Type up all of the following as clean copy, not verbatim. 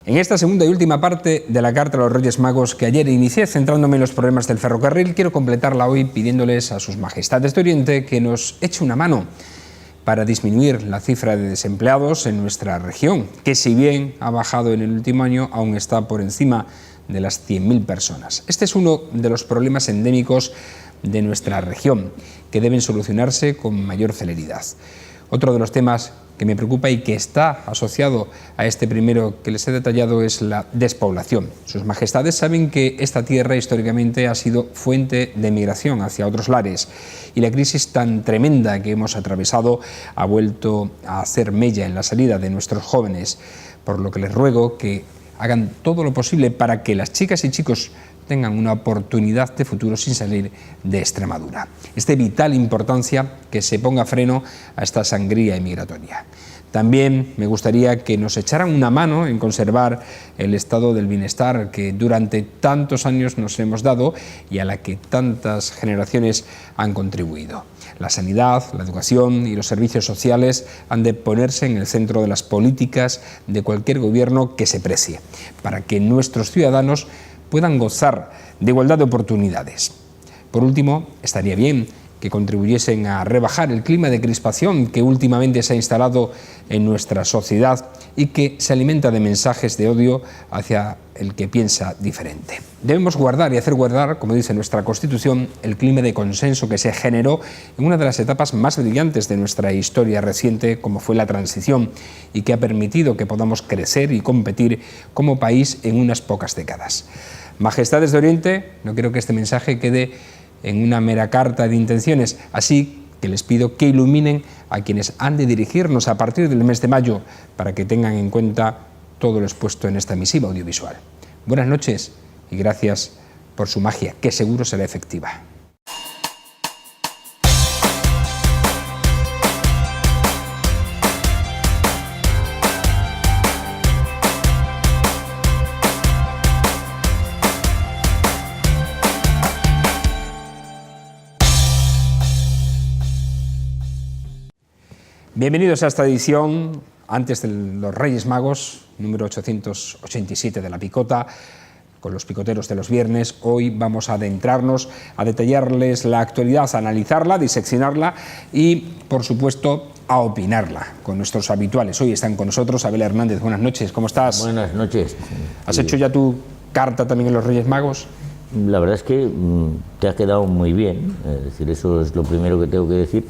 En esta segunda y última parte de la Carta a los Reyes Magos que ayer inicié centrándome en los problemas del ferrocarril, quiero completarla hoy pidiéndoles a sus majestades de Oriente que nos eche una mano para disminuir la cifra de desempleados en nuestra región, que si bien ha bajado en el último año, aún está por encima de las 100.000 personas. Este es uno de los problemas endémicos de nuestra región, que deben solucionarse con mayor celeridad. Otro de los temas que me preocupa y que está asociado a este primero que les he detallado es la despoblación. Sus majestades saben que esta tierra históricamente ha sido fuente de migración hacia otros lares y la crisis tan tremenda que hemos atravesado ha vuelto a hacer mella en la salida de nuestros jóvenes, por lo que les ruego que hagan todo lo posible para que las chicas y chicos tengan una oportunidad de futuro sin salir de Extremadura. Es de vital importancia que se ponga freno a esta sangría emigratoria. También me gustaría que nos echaran una mano en conservar el estado del bienestar que durante tantos años nos hemos dado y a la que tantas generaciones han contribuido. La sanidad, la educación y los servicios sociales han de ponerse en el centro de las políticas de cualquier gobierno que se precie, para que nuestros ciudadanos puedan gozar de igualdad de oportunidades. Por último, estaría bien que contribuyesen a rebajar el clima de crispación que últimamente se ha instalado en nuestra sociedad y que se alimenta de mensajes de odio hacia el que piensa diferente. Debemos guardar y hacer guardar, como dice nuestra Constitución, el clima de consenso que se generó en una de las etapas más brillantes de nuestra historia reciente, como fue la transición, y que ha permitido que podamos crecer y competir como país en unas pocas décadas. Majestades de Oriente, no quiero que este mensaje quede en una mera carta de intenciones, así que les pido que iluminen a quienes han de dirigirnos a partir del mes de mayo para que tengan en cuenta todo lo expuesto en esta misiva audiovisual. Buenas noches y gracias por su magia, que seguro será efectiva. Bienvenidos a esta edición, antes de los Reyes Magos, número 887 de La Picota, con los picoteros de los viernes. Hoy vamos a adentrarnos, a detallarles la actualidad, a analizarla, a diseccionarla y, por supuesto, a opinarla con nuestros habituales. Hoy están con nosotros Abel Hernández. Buenas noches, ¿cómo estás? Buenas noches. ¿Has hecho ya tu carta también en los Reyes Magos? La verdad es que te ha quedado muy bien, es decir, eso es lo primero que tengo que decir.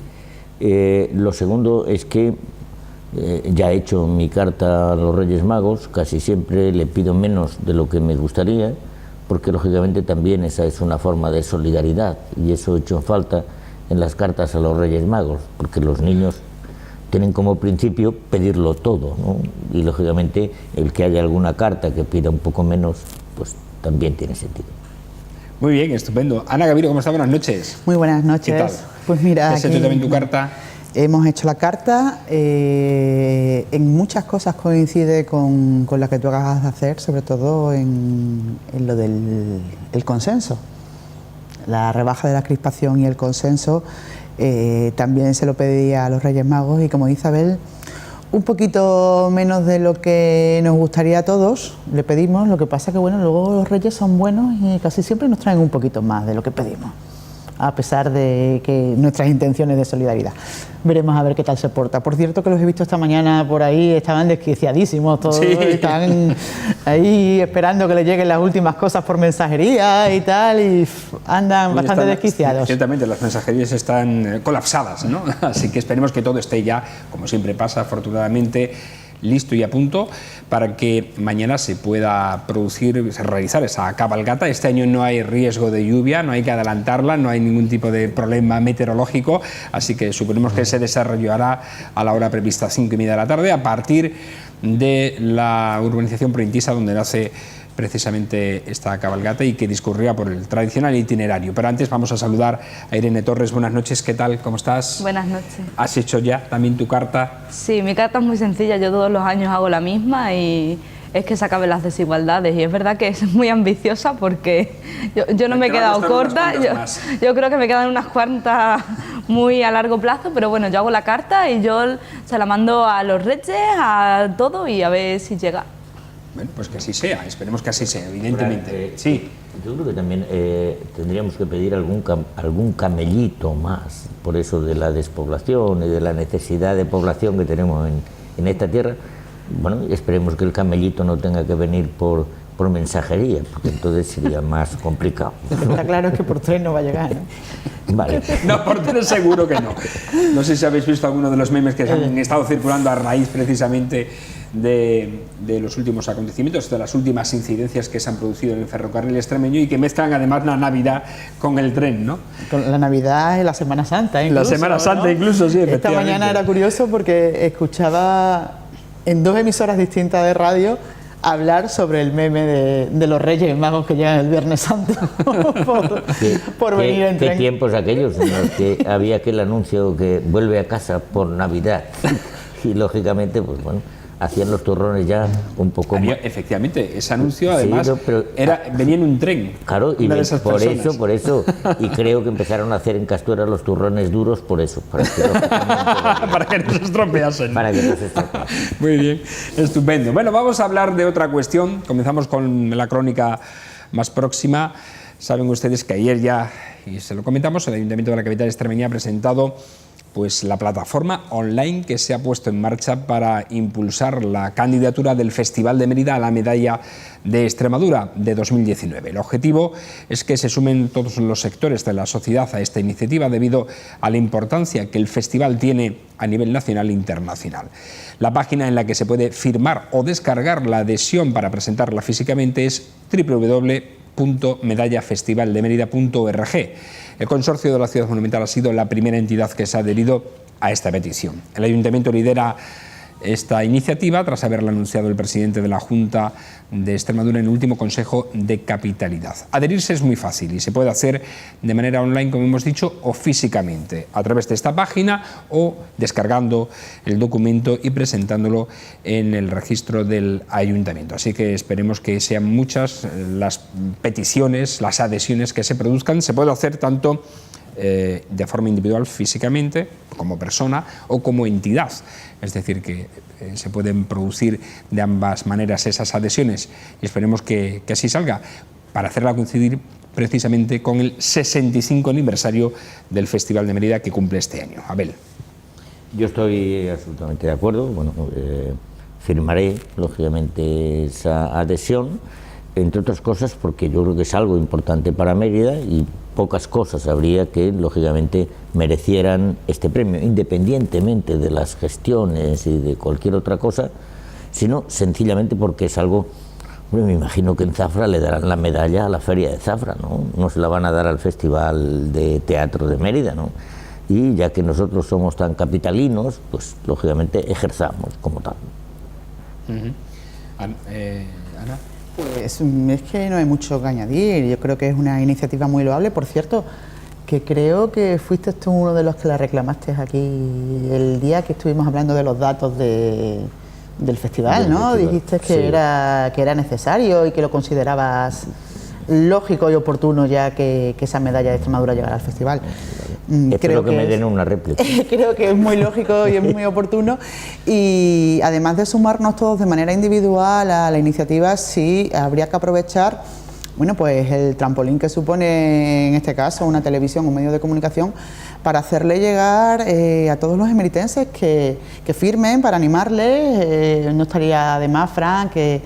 Lo segundo es que ya he hecho mi carta a los Reyes Magos, casi siempre le pido menos de lo que me gustaría, porque lógicamente también esa es una forma de solidaridad y eso he hecho falta en las cartas a los Reyes Magos, porque los niños tienen como principio pedirlo todo, ¿no? Y lógicamente el que haya alguna carta que pida un poco menos, pues también tiene sentido. Muy bien, estupendo. Ana Gavirio, ¿cómo está? Buenas noches. Muy buenas noches. ¿Qué tal? Pues mira, ¿Has hecho también tu carta? Hemos hecho la carta, en muchas cosas coincide con la que tú acabas de hacer, sobre todo en lo del consenso. La rebaja de la crispación y el consenso también se lo pedía a los Reyes Magos y, como dice Abel, un poquito menos de lo que nos gustaría a todos le pedimos. Lo que pasa que, bueno, luego los Reyes son buenos y casi siempre nos traen un poquito más de lo que pedimos, a pesar de que nuestras intenciones de solidaridad. Veremos a ver qué tal se porta. Por cierto, que los he visto esta mañana por ahí, estaban desquiciadísimos todos, sí. Están ahí esperando que les lleguen las últimas cosas por mensajería y tal, y andan bastante desquiciados. Ciertamente, las mensajerías están colapsadas, ¿no? Así que esperemos que todo esté ya, como siempre pasa, afortunadamente, listo y a punto para que mañana se pueda realizar esa cabalgata. Este año no hay riesgo de lluvia, no hay que adelantarla, no hay ningún tipo de problema meteorológico, así que suponemos que se desarrollará a la hora prevista, 5:30 de la tarde, a partir de la urbanización Prointisa, donde nace precisamente esta cabalgata y que discurría por el tradicional itinerario. Pero antes vamos a saludar a Irene Torres. Buenas noches, ¿qué tal? ¿Cómo estás? Buenas noches. ¿Has hecho ya también tu carta? Sí, mi carta es muy sencilla, yo todos los años hago la misma y es que se acaben las desigualdades, y es verdad que es muy ambiciosa porque yo no me he quedado corta, yo creo que me quedan unas cuantas muy a largo plazo, pero bueno, yo hago la carta y yo se la mando a los Reyes, a todo, y a ver si llega. Bueno, pues que así sea, esperemos que así sea, evidentemente. Sí. Yo creo que también tendríamos que pedir algún camellito más, por eso de la despoblación y de la necesidad de población que tenemos en esta tierra. Bueno, esperemos que el camellito no tenga que venir por mensajería, porque entonces sería más complicado. Lo que está claro es que por tren no va a llegar, ¿no? Vale. No, por tren seguro que no. No sé si habéis visto alguno de los memes que han estado circulando a raíz precisamente de los últimos acontecimientos, de las últimas incidencias que se han producido en el ferrocarril extremeño y que mezclan además la Navidad con el tren, ¿no? Con la Navidad y la Semana Santa, incluso. La Semana Santa, ¿no? Incluso, sí, efectivamente. Esta mañana era curioso porque escuchaba en 2 emisoras distintas de radio hablar sobre el meme de los Reyes Magos que llegan el Viernes Santo por venir en tren. ¿Qué tiempos aquellos en los que había aquel anuncio que vuelve a casa por Navidad? Y lógicamente, pues bueno, hacían los turrones ya un poco más. Efectivamente, ese anuncio además sí, pero, venía en un tren. Claro, y por eso, y creo que empezaron a hacer en Castuera los turrones duros por eso, para que no se estropeasen. Para que no se estropeasen. Muy bien, estupendo. Bueno, vamos a hablar de otra cuestión. Comenzamos con la crónica más próxima. Saben ustedes que ayer ya, y se lo comentamos, el Ayuntamiento de la capital extremeña ha presentado pues la plataforma online que se ha puesto en marcha para impulsar la candidatura del Festival de Mérida a la Medalla de Extremadura de 2019. El objetivo es que se sumen todos los sectores de la sociedad a esta iniciativa debido a la importancia que el festival tiene a nivel nacional e internacional. La página en la que se puede firmar o descargar la adhesión para presentarla físicamente es www.medallafestivaldemerida.org. El Consorcio de la Ciudad Monumental ha sido la primera entidad que se ha adherido a esta petición. El Ayuntamiento lidera esta iniciativa tras haberla anunciado el presidente de la Junta de Extremadura en el último Consejo de Capitalidad. Adherirse es muy fácil y se puede hacer de manera online, como hemos dicho, o físicamente, a través de esta página o descargando el documento y presentándolo en el registro del Ayuntamiento. Así que esperemos que sean muchas las peticiones, las adhesiones que se produzcan. Se puede hacer tanto de forma individual, físicamente, como persona o como entidad. Es decir, que se pueden producir de ambas maneras esas adhesiones y esperemos que así salga, para hacerla coincidir precisamente con el 65 aniversario del Festival de Mérida que cumple este año. Abel. Yo estoy absolutamente de acuerdo. Bueno, firmaré, lógicamente, esa adhesión, entre otras cosas porque yo creo que es algo importante para Mérida y pocas cosas habría que, lógicamente, merecieran este premio, independientemente de las gestiones y de cualquier otra cosa, sino sencillamente porque es algo. Bueno, me imagino que en Zafra le darán la medalla a la Feria de Zafra, ¿no? No se la van a dar al Festival de Teatro de Mérida, ¿no? Y ya que nosotros somos tan capitalinos, pues lógicamente ejerzamos como tal. Ana. Pues es que no hay mucho que añadir. Yo creo que es una iniciativa muy loable. Por cierto, que creo que fuiste tú uno de los que la reclamaste aquí el día que estuvimos hablando de los datos del festival, ¿no? Dijiste que, sí, que era necesario y que lo considerabas lógico y oportuno ya que esa medalla de Extremadura llegara al festival. Espero que me den una réplica. Creo que es muy lógico y es muy oportuno, y además de sumarnos todos de manera individual a la iniciativa, sí habría que aprovechar, bueno, pues el trampolín que supone en este caso una televisión, un medio de comunicación, para hacerle llegar a todos los emeritenses que firmen, para animarles. No estaría de más, Fran, que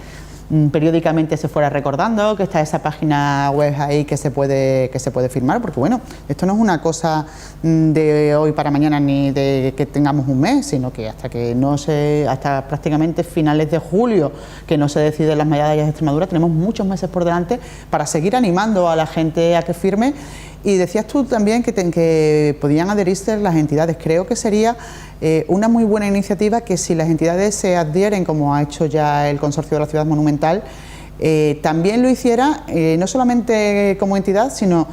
periódicamente se fuera recordando que está esa página web ahí que se puede firmar, porque bueno, esto no es una cosa de hoy para mañana ni de que tengamos un mes, sino que hasta prácticamente finales de julio que no se deciden las medallas de Extremadura, tenemos muchos meses por delante para seguir animando a la gente a que firme. Y decías tú también que podían adherirse las entidades. Creo que sería una muy buena iniciativa que, si las entidades se adhieren, como ha hecho ya el Consorcio de la Ciudad Monumental, también lo hiciera no solamente como entidad, sino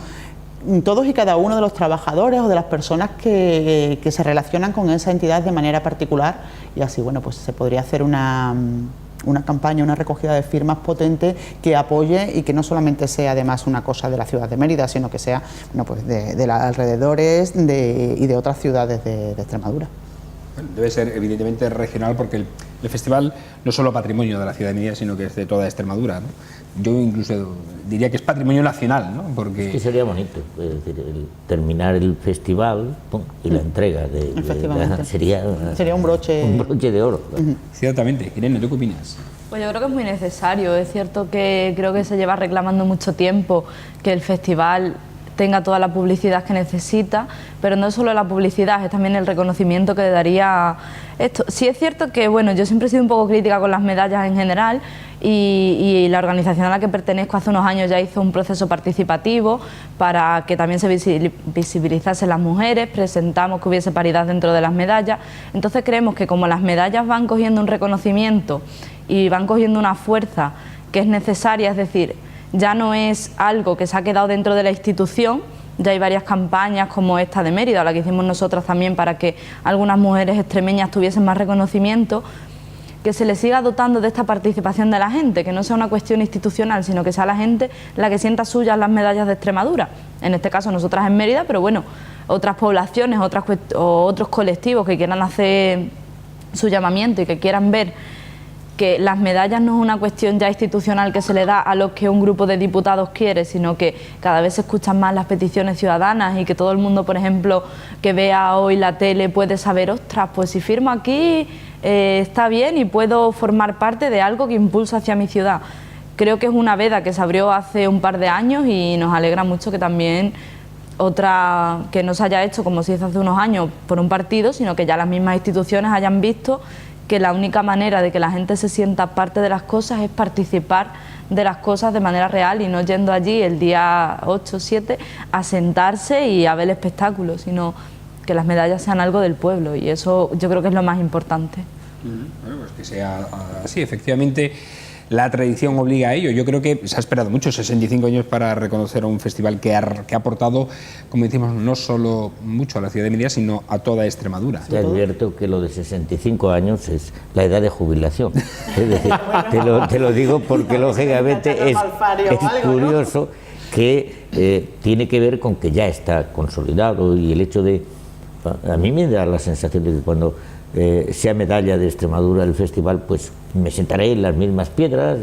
todos y cada uno de los trabajadores o de las personas que se relacionan con esa entidad de manera particular, y así, bueno, pues se podría hacer una campaña, una recogida de firmas potente que apoye y que no solamente sea además una cosa de la ciudad de Mérida, sino que sea, bueno, pues de los alrededores y de otras ciudades de Extremadura. Bueno, debe ser evidentemente regional, porque el festival no es solo patrimonio de la ciudad de Mérida, sino que es de toda Extremadura, ¿no? Yo incluso diría que es patrimonio nacional, ¿no? Porque... Es que sería bonito, es decir, terminar el festival, pum, y la entrega sería un broche de oro. Ciertamente. Irene, ¿tú qué opinas? Pues yo creo que es muy necesario. Es cierto que creo que se lleva reclamando mucho tiempo que el festival tenga toda la publicidad que necesita, pero no es solo la publicidad, es también el reconocimiento que le daría esto. Sí es cierto que, bueno, yo siempre he sido un poco crítica con las medallas en general y la organización a la que pertenezco hace unos años ya hizo un proceso participativo para que también se visibilizasen las mujeres, presentamos que hubiese paridad dentro de las medallas. Entonces creemos que como las medallas van cogiendo un reconocimiento y van cogiendo una fuerza que es necesaria, es decir, ya no es algo que se ha quedado dentro de la institución, ya hay varias campañas como esta de Mérida, la que hicimos nosotras también para que algunas mujeres extremeñas tuviesen más reconocimiento, que se les siga dotando de esta participación de la gente, que no sea una cuestión institucional, sino que sea la gente la que sienta suyas las medallas de Extremadura. En este caso nosotras en Mérida, pero bueno, otras poblaciones, otros colectivos que quieran hacer su llamamiento y que quieran ver que las medallas no es una cuestión ya institucional que se le da a los que un grupo de diputados quiere, sino que cada vez se escuchan más las peticiones ciudadanas y que todo el mundo, por ejemplo, que vea hoy la tele puede saber, ostras, pues si firmo aquí está bien y puedo formar parte de algo que impulsa hacia mi ciudad. Creo que es una veda que se abrió hace un par de años y nos alegra mucho que también otra que no se haya hecho como se hizo hace unos años por un partido, sino que ya las mismas instituciones hayan visto que la única manera de que la gente se sienta parte de las cosas es participar de las cosas de manera real y no yendo allí el día 8 o 7 a sentarse y a ver el espectáculo, sino que las medallas sean algo del pueblo y eso yo creo que es lo más importante. Bueno, pues que sea así, efectivamente. La tradición obliga a ello. Yo creo que se ha esperado mucho, 65 años para reconocer a un festival que ha aportado, como decimos, no solo mucho a la ciudad de Mérida, sino a toda Extremadura. Te advierto que lo de 65 años es la edad de jubilación. Es decir, te lo digo porque lógicamente es curioso que tiene que ver con que ya está consolidado y el hecho de... A mí me da la sensación de que cuando sea medalla de Extremadura el festival, pues me sentaré en las mismas piedras,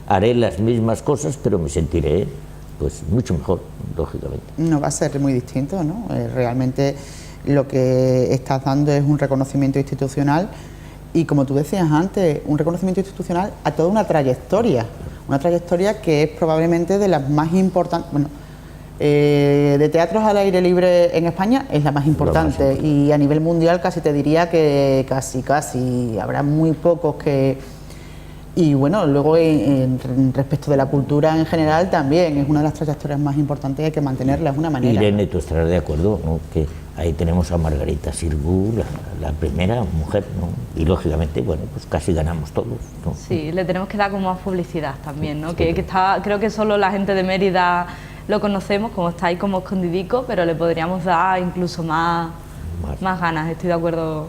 haré las mismas cosas, pero me sentiré pues mucho mejor, lógicamente. No va a ser muy distinto, ¿no? Realmente lo que estás dando es un reconocimiento institucional y, como tú decías antes, un reconocimiento institucional a toda una trayectoria que es probablemente de las más importantes, bueno, de teatros al aire libre en España es la más importante y a nivel mundial casi te diría que casi habrá muy pocos que... Y bueno, luego respecto de la cultura en general también es una de las trayectorias más importantes y hay que mantenerla de una manera. Irene, tú estarás de acuerdo, ¿no? Que ahí tenemos a Margarita Sirgu, la primera mujer, ¿no? Y lógicamente, bueno, pues casi ganamos todos, ¿no? Sí, le tenemos que dar como más publicidad también, ¿no? Sí. Que está, creo que solo la gente de Mérida lo conocemos, como está ahí como escondidico, pero le podríamos dar incluso más ganas, estoy de acuerdo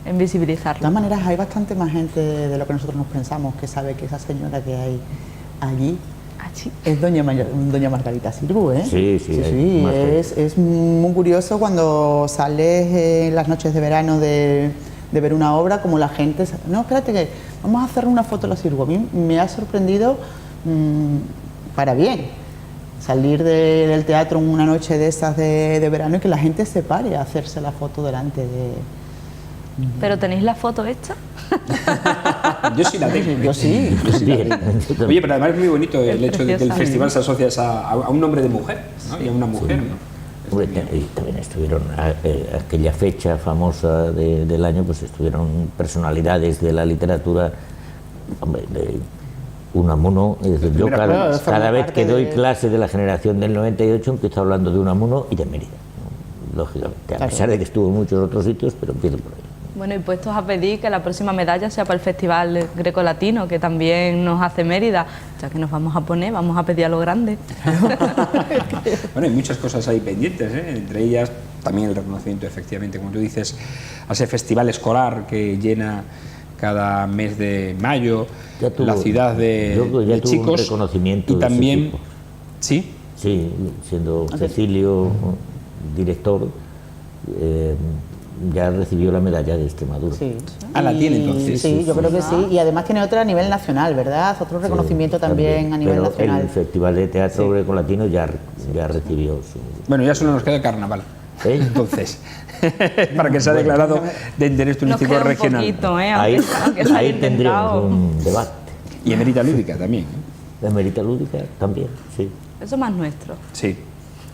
en visibilizarlo. De todas maneras, hay bastante más gente de lo que nosotros nos pensamos que sabe que esa señora que hay allí es doña Margarita Sirgu, ¿eh? Sí, es muy curioso cuando sales en las noches de verano de ver una obra, como la gente... No, espérate que vamos a hacer una foto a la Sirgu. A mí me ha sorprendido para bien salir del teatro una noche de esas de verano y que la gente se pare a hacerse la foto delante de... ¿Pero tenéis la foto hecha? Yo sí la tengo. Yo sí la tengo. Oye, pero además es muy bonito el hecho de que el festival se asocia a un nombre de mujer, ¿no? Y a una mujer, ¿no? Y también estuvieron aquella fecha famosa del año, pues estuvieron personalidades de la literatura, hombre, de Unamuno. Yo cada vez que doy clase de la generación del 98 empiezo hablando de Unamuno y de Mérida, ¿no? Lógicamente, a pesar de que estuvo en muchos otros sitios, pero empiezo por ahí. Bueno, y puestos a pedir que la próxima medalla sea para el Festival Grecolatino, que también nos hace Mérida, ya que nos vamos a pedir a lo grande. Bueno, hay muchas cosas ahí pendientes, ¿eh? Entre ellas también el reconocimiento, efectivamente, como tú dices, a ese festival escolar que llena cada mes de mayo la ciudad de chicos. Un reconocimiento y también, ¿sí? Sí, siendo Cecilio director, ya recibió la medalla de Extremadura. Sí. La tiene entonces. Sí, yo creo que sí. Y además tiene otra a nivel nacional, ¿verdad? Otro reconocimiento también a nivel pero nacional. el Festival de Teatro Grecolatino ya recibió su... Bueno, ya solo nos queda el carnaval. Entonces, para que sea declarado de interés turístico regional. Poquito, ahí tendríamos un debate. Y emerita lúdica también. La emerita lúdica también, sí. Eso más nuestro. Sí,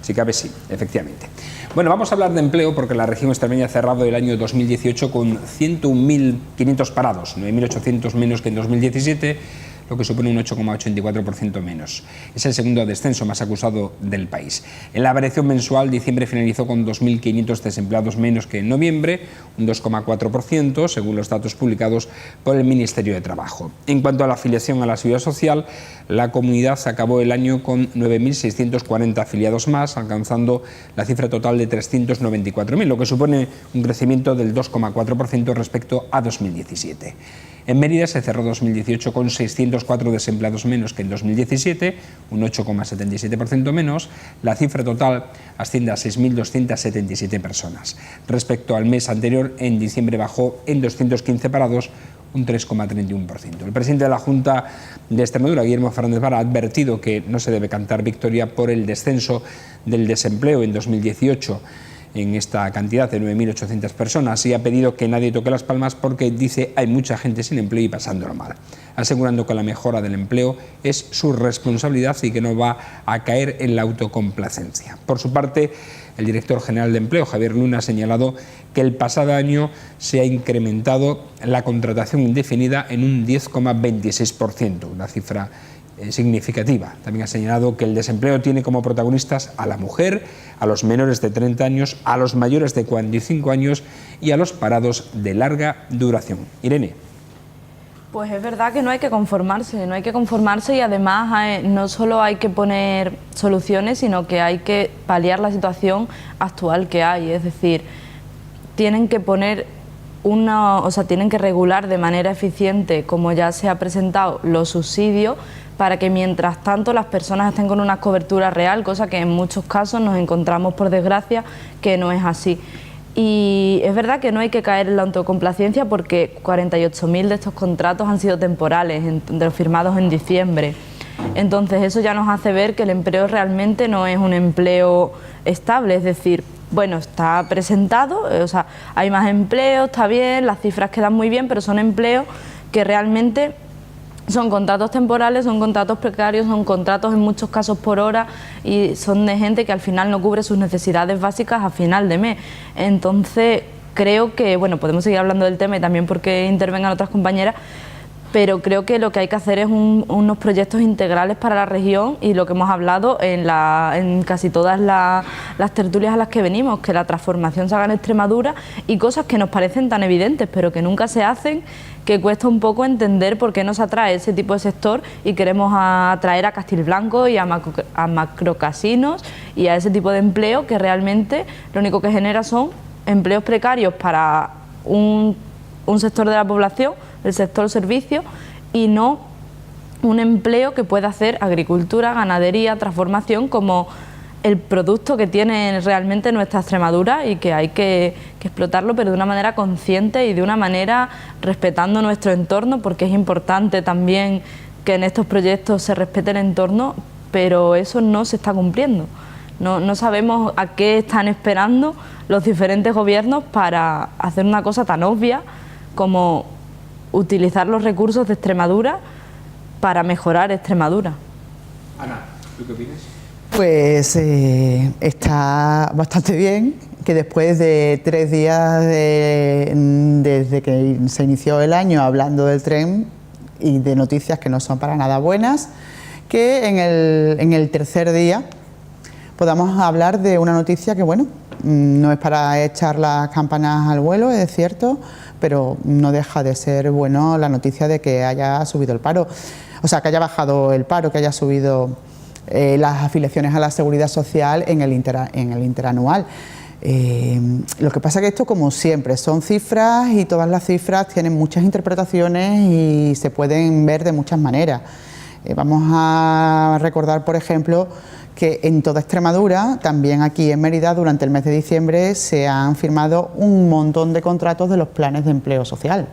si cabe sí, efectivamente. Bueno, vamos a hablar de empleo porque la región extremeña ha cerrado el año 2018 con 101.500 parados, 9.800 menos que en 2017, lo que supone un 8,84% menos. Es el segundo descenso más acusado del país. En la variación mensual, diciembre finalizó con 2.500 desempleados menos que en noviembre, un 2,4%, según los datos publicados por el Ministerio de Trabajo. En cuanto a la afiliación a la Seguridad Social, la comunidad acabó el año con 9.640 afiliados más, alcanzando la cifra total de 394.000, lo que supone un crecimiento del 2,4% respecto a 2017. En Mérida se cerró 2018 con 604 desempleados menos que en 2017, un 8,77% menos. La cifra total asciende a 6.277 personas. Respecto al mes anterior, en diciembre bajó en 215 parados, un 3,31%. El presidente de la Junta de Extremadura, Guillermo Fernández Vara, ha advertido que no se debe cantar victoria por el descenso del desempleo en 2018 en esta cantidad de 9.800 personas y ha pedido que nadie toque las palmas porque, dice, hay mucha gente sin empleo y pasándolo mal, asegurando que la mejora del empleo es su responsabilidad y que no va a caer en la autocomplacencia. Por su parte, el director general de Empleo, Javier Luna, ha señalado que el pasado año se ha incrementado la contratación indefinida en un 10,26%, una cifra significativa. También ha señalado que el desempleo tiene como protagonistas a la mujer, a los menores de 30 años, a los mayores de 45 años y a los parados de larga duración. Irene. Pues es verdad que no hay que conformarse y además no solo hay que poner soluciones, sino que hay que paliar la situación actual que hay, es decir, tienen que poner tienen que regular de manera eficiente, como ya se ha presentado, los subsidios para que mientras tanto las personas estén con una cobertura real, cosa que en muchos casos nos encontramos, por desgracia, que no es así. Y es verdad que no hay que caer en la autocomplacencia porque 48.000 de estos contratos han sido temporales, de los firmados en diciembre. Entonces eso ya nos hace ver que el empleo realmente no es un empleo estable, es decir, bueno, está presentado, hay más empleo, está bien, las cifras quedan muy bien, pero son empleos que realmente son contratos temporales, son contratos precarios, son contratos en muchos casos por hora y son de gente que al final no cubre sus necesidades básicas a final de mes. Entonces creo que, bueno, podemos seguir hablando del tema y también porque intervengan otras compañeras, pero creo que lo que hay que hacer es unos proyectos integrales para la región y lo que hemos hablado en casi todas las tertulias a las que venimos, que la transformación se haga en Extremadura y cosas que nos parecen tan evidentes pero que nunca se hacen, que cuesta un poco entender por qué nos atrae ese tipo de sector y queremos atraer a Castilblanco y a macrocasinos y a ese tipo de empleo que realmente lo único que genera son empleos precarios para un sector de la población, el sector servicio, y no un empleo que pueda hacer agricultura, ganadería, transformación como el producto que tiene realmente nuestra Extremadura y que hay que explotarlo, pero de una manera consciente y de una manera respetando nuestro entorno, porque es importante también que en estos proyectos se respete el entorno, pero eso no se está cumpliendo. No sabemos a qué están esperando los diferentes gobiernos para hacer una cosa tan obvia como utilizar los recursos de Extremadura para mejorar Extremadura. Ana, ¿tú qué opinas? Pues está bastante bien que después de 3 días desde que se inició el año hablando del tren y de noticias que no son para nada buenas, que en el tercer día podamos hablar de una noticia que, bueno, no es para echar las campanas al vuelo, es cierto, pero no deja de ser bueno la noticia de que haya subido el paro, o sea, que haya bajado el paro, que haya subido las afiliaciones a la Seguridad Social en el interanual. Lo que pasa es que esto, como siempre, son cifras y todas las cifras tienen muchas interpretaciones y se pueden ver de muchas maneras. Vamos a recordar, por ejemplo, que en toda Extremadura, también aquí en Mérida, durante el mes de diciembre se han firmado un montón de contratos de los planes de empleo social.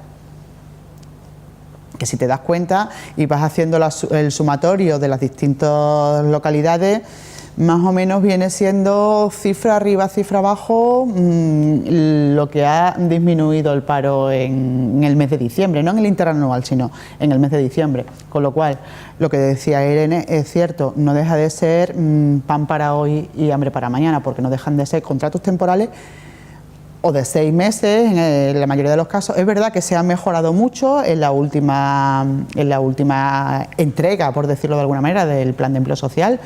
Que si te das cuenta y vas haciendo el sumatorio de las distintas localidades, más o menos viene siendo cifra arriba, cifra abajo, lo que ha disminuido el paro en el mes de diciembre, no en el interanual, sino en el mes de diciembre. Con lo cual, lo que decía Irene es cierto, no deja de ser pan para hoy y hambre para mañana, porque no dejan de ser contratos temporales o de 6 meses, en la mayoría de los casos. Es verdad que se ha mejorado mucho en la última entrega, por decirlo de alguna manera, del plan de empleo social,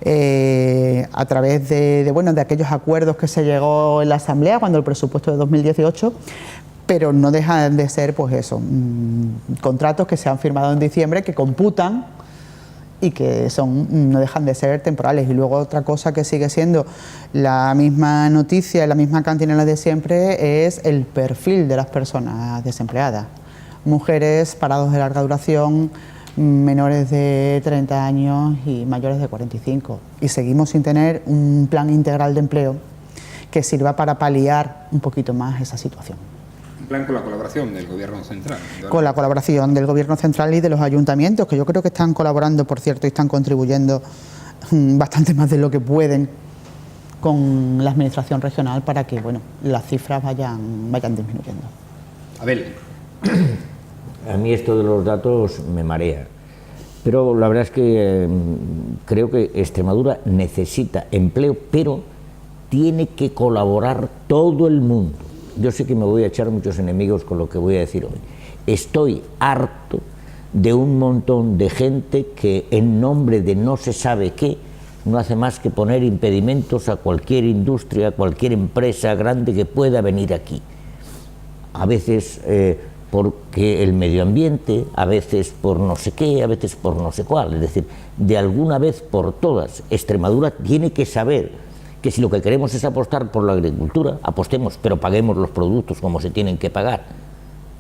a través de aquellos acuerdos que se llegó en la Asamblea cuando el presupuesto de 2018, pero no dejan de ser, pues eso, contratos que se han firmado en diciembre, que computan y que no dejan de ser temporales. Y luego otra cosa que sigue siendo la misma noticia, la misma cantinela de siempre, es el perfil de las personas desempleadas. Mujeres, parados de larga duración, menores de 30 años y mayores de 45. Y seguimos sin tener un plan integral de empleo que sirva para paliar un poquito más esa situación. Un plan con la colaboración del Gobierno central. Con la colaboración del Gobierno central y de los ayuntamientos, que yo creo que están colaborando, por cierto, y están contribuyendo bastante más de lo que pueden con la administración regional para que, bueno, las cifras vayan disminuyendo. Abel. A mí esto de los datos me marea, pero la verdad es que creo que Extremadura necesita empleo, pero tiene que colaborar todo el mundo. Yo sé que me voy a echar muchos enemigos con lo que voy a decir hoy. Estoy harto de un montón de gente que en nombre de no se sabe qué no hace más que poner impedimentos a cualquier industria, a cualquier empresa grande que pueda venir aquí. A veces porque el medio ambiente, a veces por no sé qué, a veces por no sé cuál. Es decir, de alguna vez por todas, Extremadura tiene que saber que si lo que queremos es apostar por la agricultura, apostemos, pero paguemos los productos como se tienen que pagar.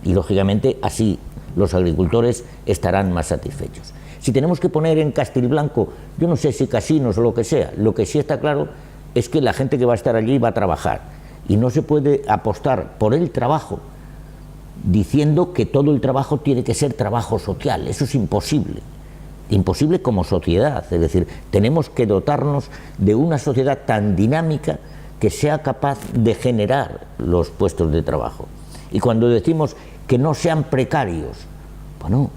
Y lógicamente así los agricultores estarán más satisfechos. Si tenemos que poner en Castilblanco, yo no sé si casinos o lo que sea, lo que sí está claro es que la gente que va a estar allí va a trabajar. Y no se puede apostar por el trabajo diciendo que todo el trabajo tiene que ser trabajo social. Eso es imposible. Imposible como sociedad. Es decir, tenemos que dotarnos de una sociedad tan dinámica que sea capaz de generar los puestos de trabajo. Y cuando decimos que no sean precarios, bueno,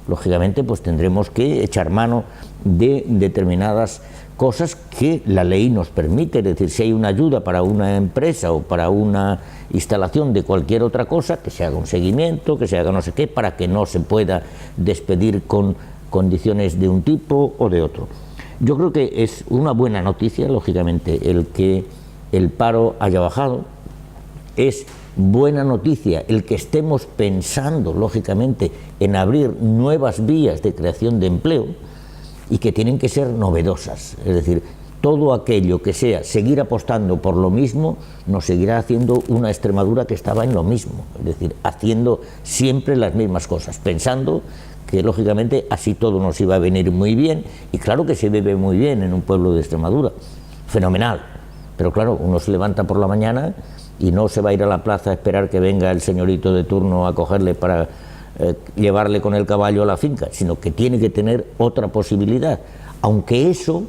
lógicamente pues tendremos que echar mano de determinadas cosas que la ley nos permite. Es decir, si hay una ayuda para una empresa o para una instalación de cualquier otra cosa, que se haga un seguimiento, que se haga no sé qué, para que no se pueda despedir con condiciones de un tipo o de otro. Yo creo que es una buena noticia, lógicamente, el que el paro haya bajado. Es buena noticia el que estemos pensando, lógicamente, en abrir nuevas vías de creación de empleo y que tienen que ser novedosas. Es decir, todo aquello que sea seguir apostando por lo mismo nos seguirá haciendo una Extremadura que estaba en lo mismo. Es decir, haciendo siempre las mismas cosas, pensando que lógicamente así todo nos iba a venir muy bien. Y claro que se vive muy bien en un pueblo de Extremadura, fenomenal. Pero claro, uno se levanta por la mañana y no se va a ir a la plaza a esperar que venga el señorito de turno a cogerle para llevarle con el caballo a la finca, sino que tiene que tener otra posibilidad, aunque eso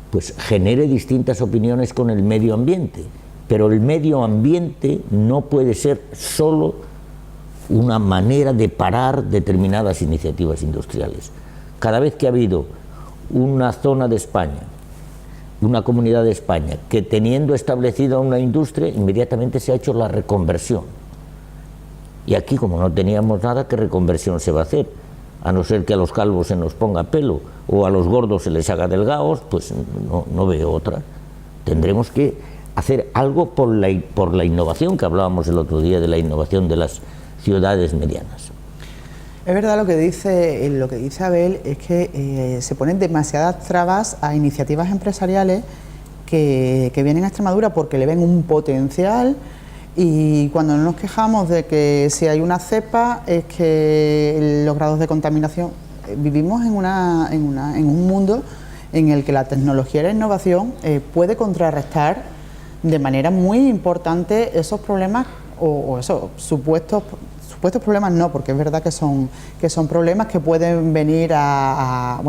pues genere distintas opiniones con el medio ambiente. Pero el medio ambiente no puede ser solo una manera de parar determinadas iniciativas industriales. Cada vez que ha habido una zona de España, una comunidad de España, que teniendo establecida una industria, inmediatamente se ha hecho la reconversión. Y aquí, como no teníamos nada, ¿qué reconversión se va a hacer? A no ser que a los calvos se nos ponga pelo o a los gordos se les haga delgados, pues no veo otra. Tendremos que hacer algo por la innovación, que hablábamos el otro día de la innovación de las ciudades medianas. Es verdad lo que dice Abel, es que se ponen demasiadas trabas a iniciativas empresariales que vienen a Extremadura porque le ven un potencial, y cuando nos quejamos de que si hay una cepa es que los grados de contaminación, vivimos en un mundo en el que la tecnología y la innovación puede contrarrestar de manera muy importante esos problemas o esos supuestos problemas, no, porque es verdad que son problemas que pueden venir a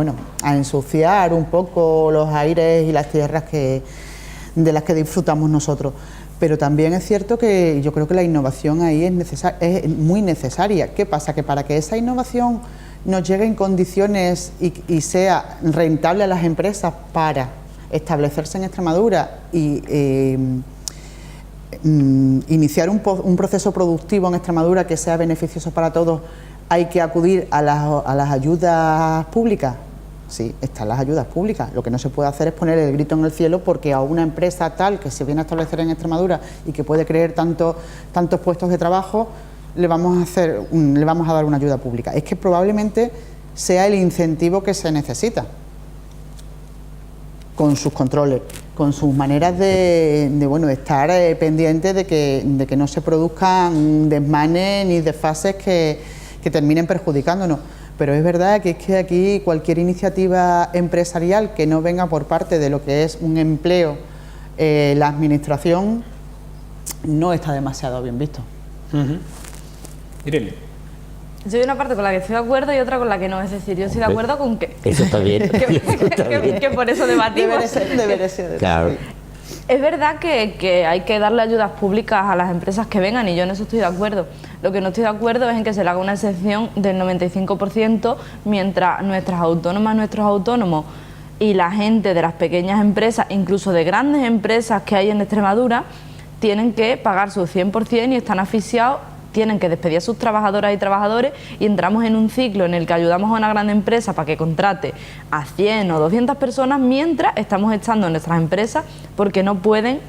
ensuciar un poco los aires y las tierras de las que disfrutamos nosotros. Pero también es cierto que yo creo que la innovación ahí es muy necesaria. ¿Qué pasa? Que para que esa innovación nos llegue en condiciones y sea rentable a las empresas para establecerse en Extremadura y iniciar un proceso productivo en Extremadura que sea beneficioso para todos, hay que acudir a las ayudas públicas. Sí, están las ayudas públicas. Lo que no se puede hacer es poner el grito en el cielo porque a una empresa tal que se viene a establecer en Extremadura y que puede crear tantos puestos de trabajo, le vamos a dar una ayuda pública. Es que probablemente sea el incentivo que se necesita, con sus controles, con sus maneras de estar pendientes de que no se produzcan desmanes ni desfases que terminen perjudicándonos. Pero es verdad que aquí cualquier iniciativa empresarial que no venga por parte de lo que es un empleo, la administración, no está demasiado bien visto. Irene. Yo hay una parte con la que estoy de acuerdo y otra con la que no. Es decir, yo estoy de acuerdo con que... Eso está bien. que por eso debatimos. Debería ser. Claro. Sí. Es verdad que hay que darle ayudas públicas a las empresas que vengan y yo en eso estoy de acuerdo. Lo que no estoy de acuerdo es en que se le haga una excepción del 95% mientras nuestras autónomas, nuestros autónomos y la gente de las pequeñas empresas, incluso de grandes empresas que hay en Extremadura, tienen que pagar su 100% y están asfixiados, tienen que despedir a sus trabajadoras y trabajadores y entramos en un ciclo en el que ayudamos a una gran empresa para que contrate a 100 o 200 personas mientras estamos echando a nuestras empresas porque no pueden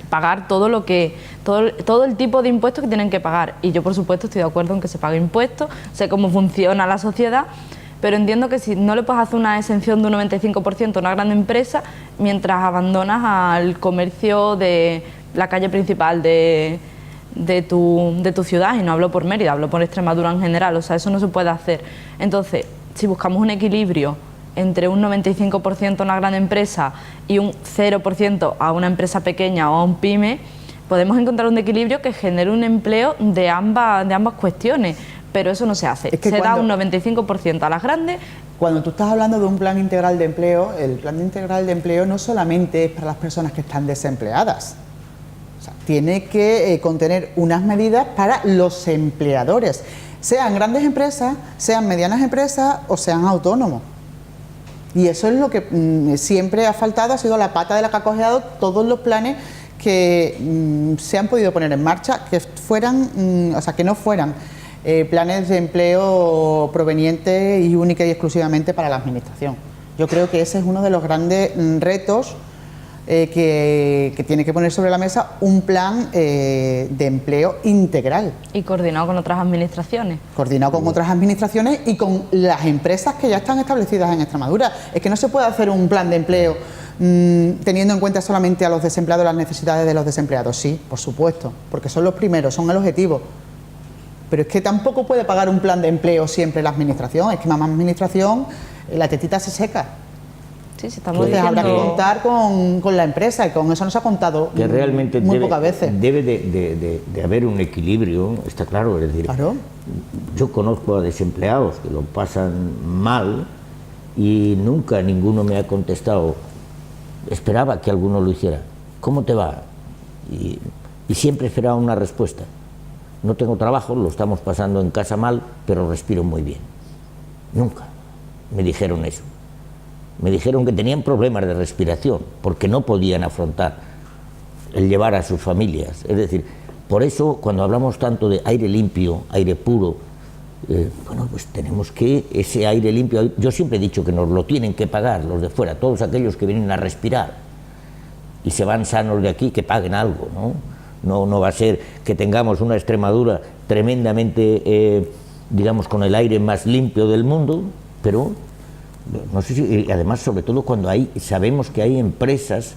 pagar todo el tipo de impuestos que tienen que pagar. Y yo, por supuesto, estoy de acuerdo en que se pague impuestos, sé cómo funciona la sociedad, pero entiendo que si no le puedes hacer una exención de un 95% a una gran empresa mientras abandonas al comercio de la calle principal de tu ciudad, y no hablo por Mérida, hablo por Extremadura en general, o sea, eso no se puede hacer. Entonces, si buscamos un equilibrio entre un 95% a una gran empresa y un 0% a una empresa pequeña o a un pyme, podemos encontrar un equilibrio que genere un empleo de ambas cuestiones, pero eso no se hace. Es que da un 95% a las grandes. Cuando tú estás hablando de un plan integral de empleo, el plan integral de empleo no solamente es para las personas que están desempleadas. O sea, tiene que contener unas medidas para los empleadores, sean grandes empresas, sean medianas empresas o sean autónomos. Y eso es lo que siempre ha faltado, ha sido la pata de la que ha cojeado todos los planes que se han podido poner en marcha, que no fueran planes de empleo provenientes y única y exclusivamente para la administración. Yo creo que ese es uno de los grandes retos que tiene que poner sobre la mesa un plan de empleo integral. Y coordinado con otras administraciones. Coordinado con otras administraciones y con las empresas que ya están establecidas en Extremadura. Es que no se puede hacer un plan de empleo teniendo en cuenta solamente a los desempleados, las necesidades de los desempleados. Sí, por supuesto, porque son los primeros, son el objetivo. Pero es que tampoco puede pagar un plan de empleo siempre la administración. Es que mamá administración, la tetita se seca. Sí, estamos Entonces habrá que contar con la empresa y con eso nos ha contado que realmente muy pocas veces. Debe de haber un equilibrio, está claro. Es decir, claro. Yo conozco a desempleados que lo pasan mal y nunca ninguno me ha contestado. Esperaba que alguno lo hiciera. ¿Cómo te va? Y siempre esperaba una respuesta. No tengo trabajo, lo estamos pasando en casa mal, pero respiro muy bien. Nunca me dijeron eso. Me dijeron que tenían problemas de respiración porque no podían afrontar el llevar a sus familias. Es decir, por eso cuando hablamos tanto de aire limpio, aire puro, pues tenemos que ese aire limpio, yo siempre he dicho que nos lo tienen que pagar los de fuera, todos aquellos que vienen a respirar y se van sanos de aquí, que paguen algo, ¿no? No va a ser que tengamos una Extremadura tremendamente, digamos, con el aire más limpio del mundo, pero no sé si, además, sobre todo cuando sabemos que hay empresas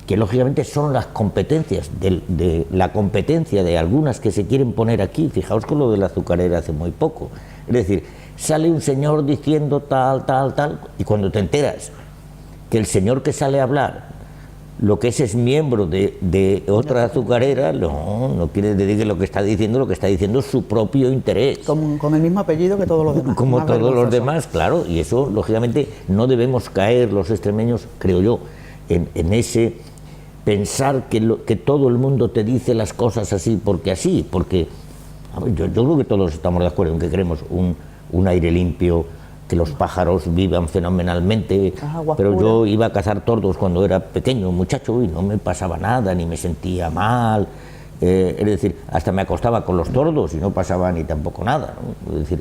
que lógicamente son las competencias, de la competencia de algunas que se quieren poner aquí. Fijaos con lo de la azucarera hace muy poco. Es decir, sale un señor diciendo tal, y cuando te enteras que el señor que sale a hablar lo que es miembro de otra azucarera, no quiere decir que lo que está diciendo es su propio interés. Con el mismo apellido que todos los demás. Como todos los demás, claro, y eso, lógicamente, no debemos caer los extremeños, creo yo, en ese pensar que todo el mundo te dice las cosas así, porque a ver, yo creo que todos estamos de acuerdo en que queremos un aire limpio, que los pájaros vivan fenomenalmente, pero yo iba a cazar tordos cuando era pequeño, muchacho, y no me pasaba nada, ni me sentía mal, es decir, hasta me acostaba con los tordos y no pasaba ni tampoco nada, ¿no? Es decir,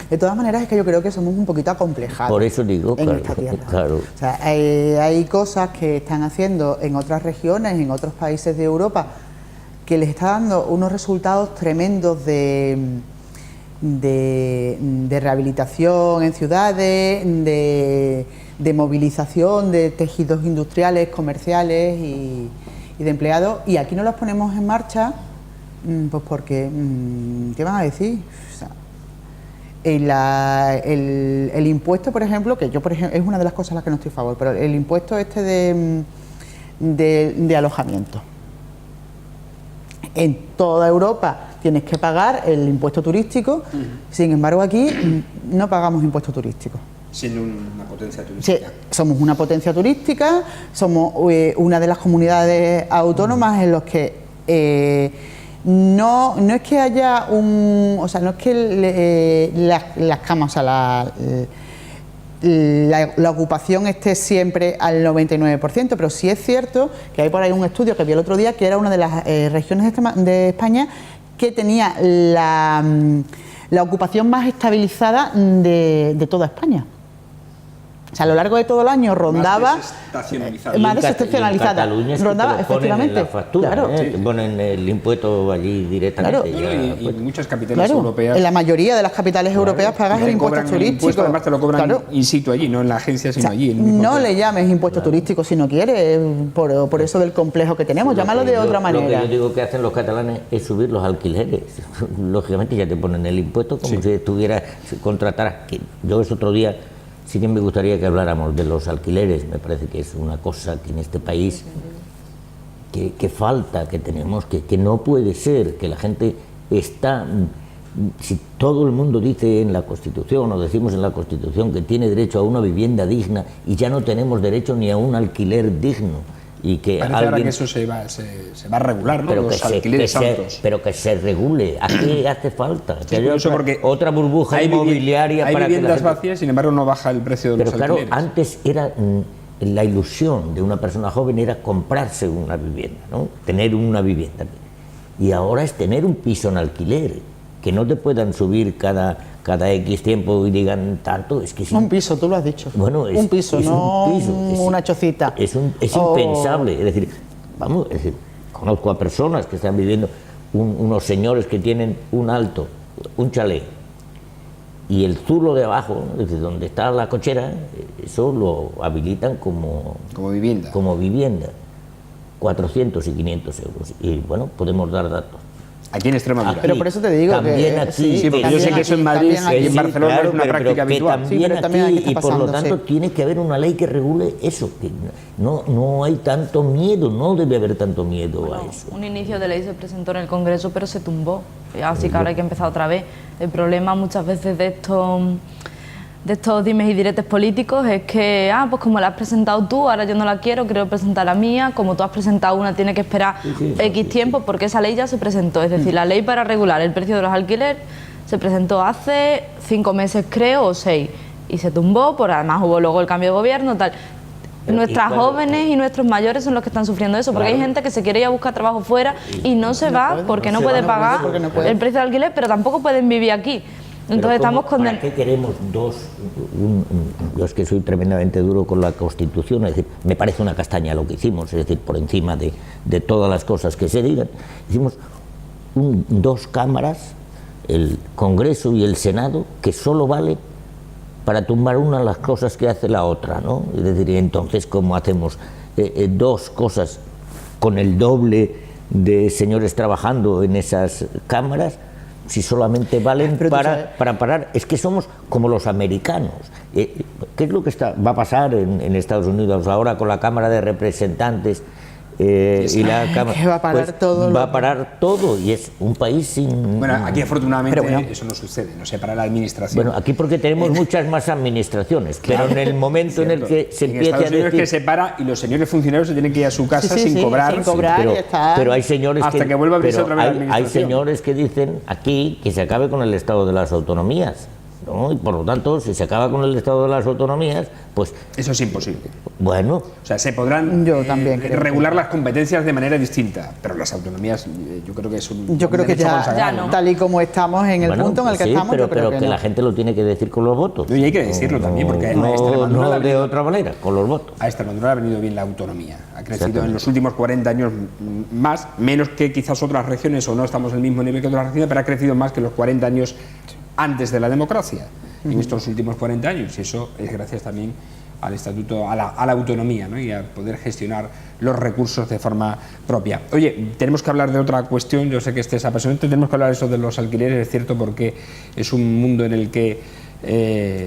de todas maneras, es que yo creo que somos un poquito acomplejados. Por eso digo, en claro, esta tierra. Claro. O sea, hay cosas que están haciendo en otras regiones, en otros países de Europa, que les está dando unos resultados tremendos de rehabilitación en ciudades, de movilización de tejidos industriales, comerciales y de empleados, y aquí no los ponemos en marcha, pues porque, ¿qué van a decir? O sea, el impuesto, por ejemplo, que yo, por ejemplo, es una de las cosas a las que no estoy a favor, pero el impuesto de alojamiento. En toda Europa tienes que pagar el impuesto turístico, sin embargo aquí no pagamos impuesto turístico. Siendo una potencia turística. Sí, somos una potencia turística, somos una de las comunidades autónomas en los que no es que haya no es que las camas, o sea, la ocupación esté siempre al 99%, pero sí es cierto que hay por ahí un estudio que vi el otro día que era una de las regiones de España que tenía la ocupación más estabilizada de toda España. O sea, a lo largo de todo el año rondaba más desestacionalizada. Rondaba, efectivamente. La factura, claro. Te ponen el impuesto allí directamente. Claro. Y muchas capitales europeas. En la mayoría de las capitales europeas pagas el impuesto turístico. Además te lo cobran in situ allí, no en la agencia, sino allí. No le llames impuesto turístico si no quieres, por eso del complejo que tenemos. Llámalo de otra manera. Lo que yo digo que hacen los catalanes es subir los alquileres. Lógicamente ya te ponen el impuesto como si estuvieras, si contrataras. Yo es otro día. Sí que me gustaría que habláramos de los alquileres, me parece que es una cosa que en este país que falta, que tenemos, que no puede ser, que la gente está, si todo el mundo dice en la Constitución o decimos en la Constitución que tiene derecho a una vivienda digna y ya no tenemos derecho ni a un alquiler digno. Y que parece ahora que eso se va a regular, ¿no? Pero los alquileres altos. Pero que se regule. ¿A qué hace falta? Que haya otra burbuja inmobiliaria hay para viviendas vacías, sin embargo no baja el precio de los alquileres. Pero claro, antes era la ilusión de una persona joven era comprarse una vivienda, ¿no? Tener una vivienda. Y ahora es tener un piso en alquiler, que no te puedan subir cada X tiempo y digan tanto, es que un piso, tú lo has dicho. Bueno, un piso, no una chocita. Es impensable, es decir, conozco a personas que están viviendo, unos señores que tienen un chalet, y el zulo de abajo, desde donde está la cochera, eso lo habilitan como vivienda, 400 y 500 euros, y bueno, podemos dar datos. Aquí en Extremadura. Pero por eso te digo también que aquí, sí, porque yo sé que eso en Madrid y en Barcelona es una práctica habitual. También aquí y por lo tanto tiene que haber una ley que regule eso, que no hay tanto miedo, no debe haber tanto miedo a eso. Un inicio de ley se presentó en el Congreso, pero se tumbó, así que ahora hay que empezar otra vez. El problema muchas veces de estos dimes y diretes políticos es que, pues como la has presentado tú, ahora yo no la quiero presentar la mía, como tú has presentado una, tiene que esperar X tiempo, porque esa ley ya se presentó, es decir, la ley para regular el precio de los alquileres se presentó hace 5 meses, creo, o 6, y se tumbó, además hubo luego el cambio de gobierno, tal. Nuestras jóvenes y nuestros mayores son los que están sufriendo eso, porque hay gente que se quiere ir a buscar trabajo fuera y no se va porque no puede pagar el precio de alquiler, pero tampoco pueden vivir aquí. Entonces estamos condenados. ¿Para qué queremos yo es que soy tremendamente duro con la Constitución, es decir, me parece una castaña lo que hicimos, es decir, por encima de todas las cosas que se digan, hicimos 2 cámaras, el Congreso y el Senado, que solo vale para tumbar una de las cosas que hace la otra, ¿no? Es decir, entonces, ¿cómo hacemos 2 cosas con el doble de señores trabajando en esas cámaras? si solamente valen Pero para parar, es que somos como los americanos. ¿Qué es lo que va a pasar en Estados Unidos ahora con la Cámara de Representantes? Y la Cámara, que va a parar todo. Va a parar todo, y es un país sin... Bueno, aquí afortunadamente eso no sucede, no se para la administración. Bueno, aquí porque tenemos muchas más administraciones, pero en el momento en el que se empiece a decir... que se para y los señores funcionarios se tienen que ir a su casa sin cobrar. Pero hay señores hasta que vuelva a abrirse otra vez la administración. Hay señores que dicen aquí que se acabe con el Estado de las autonomías, ¿no? Y por lo tanto, si se acaba con el Estado de las autonomías, pues... Eso es imposible. Bueno... O sea, se podrán regular las competencias de manera distinta, pero las autonomías, yo creo que es un... Yo creo que ya no. Tal y como estamos en el punto en el que estamos, pero, yo creo que la gente lo tiene que decir con los votos. Y hay que decirlo también, porque no de otra manera, con los votos. A Extremadura ha venido bien la autonomía. Ha crecido en los últimos 40 años menos que quizás otras regiones, o no estamos en el mismo nivel que otras regiones, pero ha crecido más que los 40 años antes de la democracia, en estos últimos 40 años, y eso es gracias también al estatuto, a la autonomía, ¿no? Y a poder gestionar los recursos de forma propia. Oye, tenemos que hablar de otra cuestión, yo sé que este es apasionante, tenemos que hablar de eso de los alquileres, es cierto, porque es un mundo en el que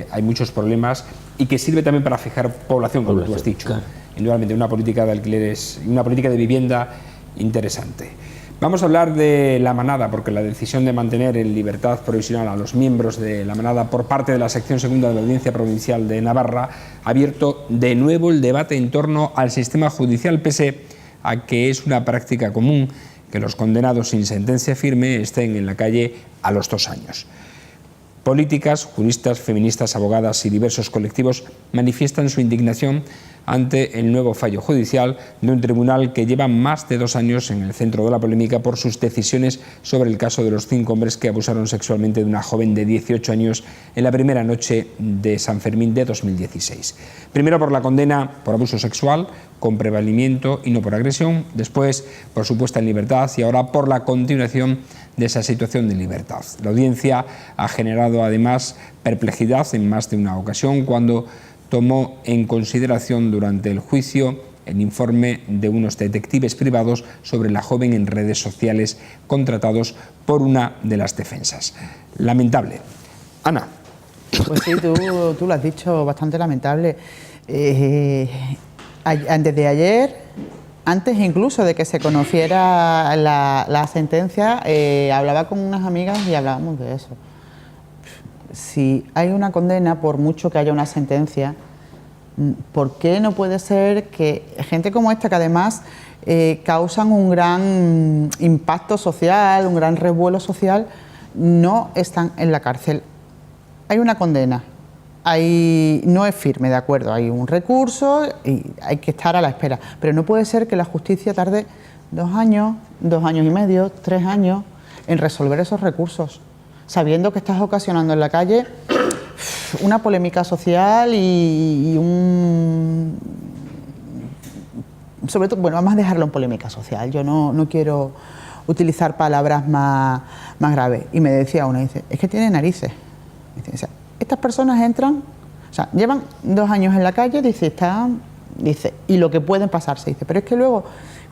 hay muchos problemas y que sirve también para fijar población, como tú has dicho. Claro. Indudablemente una política de alquileres, una política de vivienda interesante. Vamos a hablar de La Manada, porque la decisión de mantener en libertad provisional a los miembros de La Manada por parte de la sección segunda de la Audiencia Provincial de Navarra ha abierto de nuevo el debate en torno al sistema judicial, pese a que es una práctica común que los condenados sin sentencia firme estén en la calle a los 2 años. Políticas, juristas, feministas, abogadas y diversos colectivos manifiestan su indignación ante el nuevo fallo judicial de un tribunal que lleva más de 2 años en el centro de la polémica por sus decisiones sobre el caso de los 5 hombres que abusaron sexualmente de una joven de 18 años en la primera noche de San Fermín de 2016. Primero por la condena por abuso sexual, con prevalimiento y no por agresión, después por su puesta en libertad y ahora por la continuación de esa situación de libertad. La audiencia ha generado además perplejidad en más de una ocasión cuando tomó en consideración durante el juicio el informe de unos detectives privados sobre la joven en redes sociales contratados por una de las defensas. Lamentable. Ana. Pues sí, tú lo has dicho, bastante lamentable. Antes de ayer, antes incluso de que se conociera la sentencia, hablaba con unas amigas y hablábamos de eso. Si hay una condena, por mucho que haya una sentencia, ¿por qué no puede ser que gente como esta, que además causan un gran impacto social, un gran revuelo social, no están en la cárcel? Hay una condena, no es firme, de acuerdo, hay un recurso y hay que estar a la espera, pero no puede ser que la justicia tarde 2 años, 2 años y medio, 3 años en resolver esos recursos, sabiendo que estás ocasionando en la calle una polémica social y sobre todo, bueno, vamos a dejarlo en polémica social, yo no quiero utilizar palabras más graves. Y me decía una, dice, es que tiene narices. Dice, estas personas entran, o sea, llevan 2 años en la calle, dice, y lo que pueden pasarse, dice, pero es que luego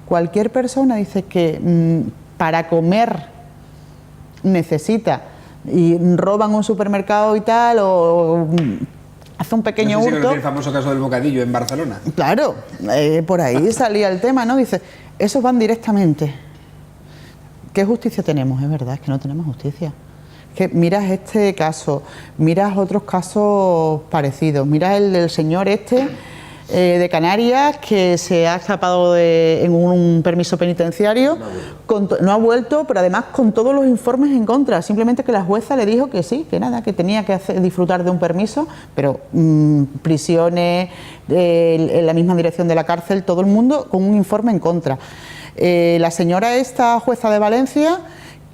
cualquier persona dice que para comer necesita, y roban un supermercado y tal, o hace un pequeño hurto. El famoso caso del bocadillo en Barcelona. Claro, por ahí salía el tema, ¿no? Dice, esos van directamente. ¿Qué justicia tenemos? Es verdad, es que no tenemos justicia. Es que miras este caso, miras otros casos parecidos, miras el del señor de Canarias, que se ha escapado en un permiso penitenciario, no ha vuelto, pero además con todos los informes en contra, simplemente que la jueza le dijo que sí, que nada, que tenía que disfrutar de un permiso, pero prisiones, en la misma dirección de la cárcel, todo el mundo con un informe en contra. La señora esta jueza de Valencia,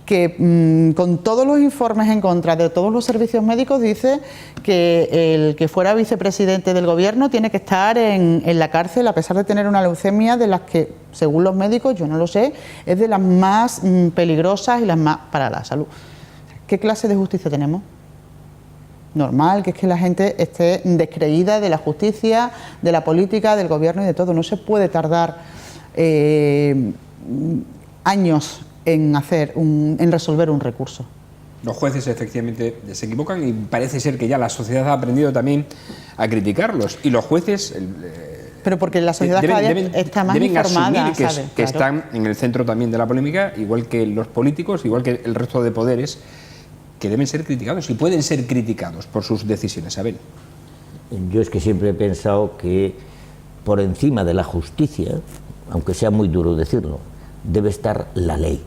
que con todos los informes en contra de todos los servicios médicos, dice que el que fuera vicepresidente del gobierno tiene que estar en la cárcel a pesar de tener una leucemia de las que, según los médicos, yo no lo sé, es de las más peligrosas y las más para la salud. ¿Qué clase de justicia tenemos? Normal, que es que la gente esté descreída de la justicia, de la política, del gobierno y de todo. No se puede tardar años en resolver un recurso. Los jueces efectivamente se equivocan y parece ser que ya la sociedad ha aprendido también a criticarlos. Y los jueces... pero porque la sociedad cada día está más informada, asumir ¿sabes? que Claro. están en el centro también de la polémica, igual que los políticos, igual que el resto de poderes, que deben ser criticados y pueden ser criticados por sus decisiones. Abel. Yo es que siempre he pensado que por encima de la justicia, aunque sea muy duro decirlo, debe estar la ley.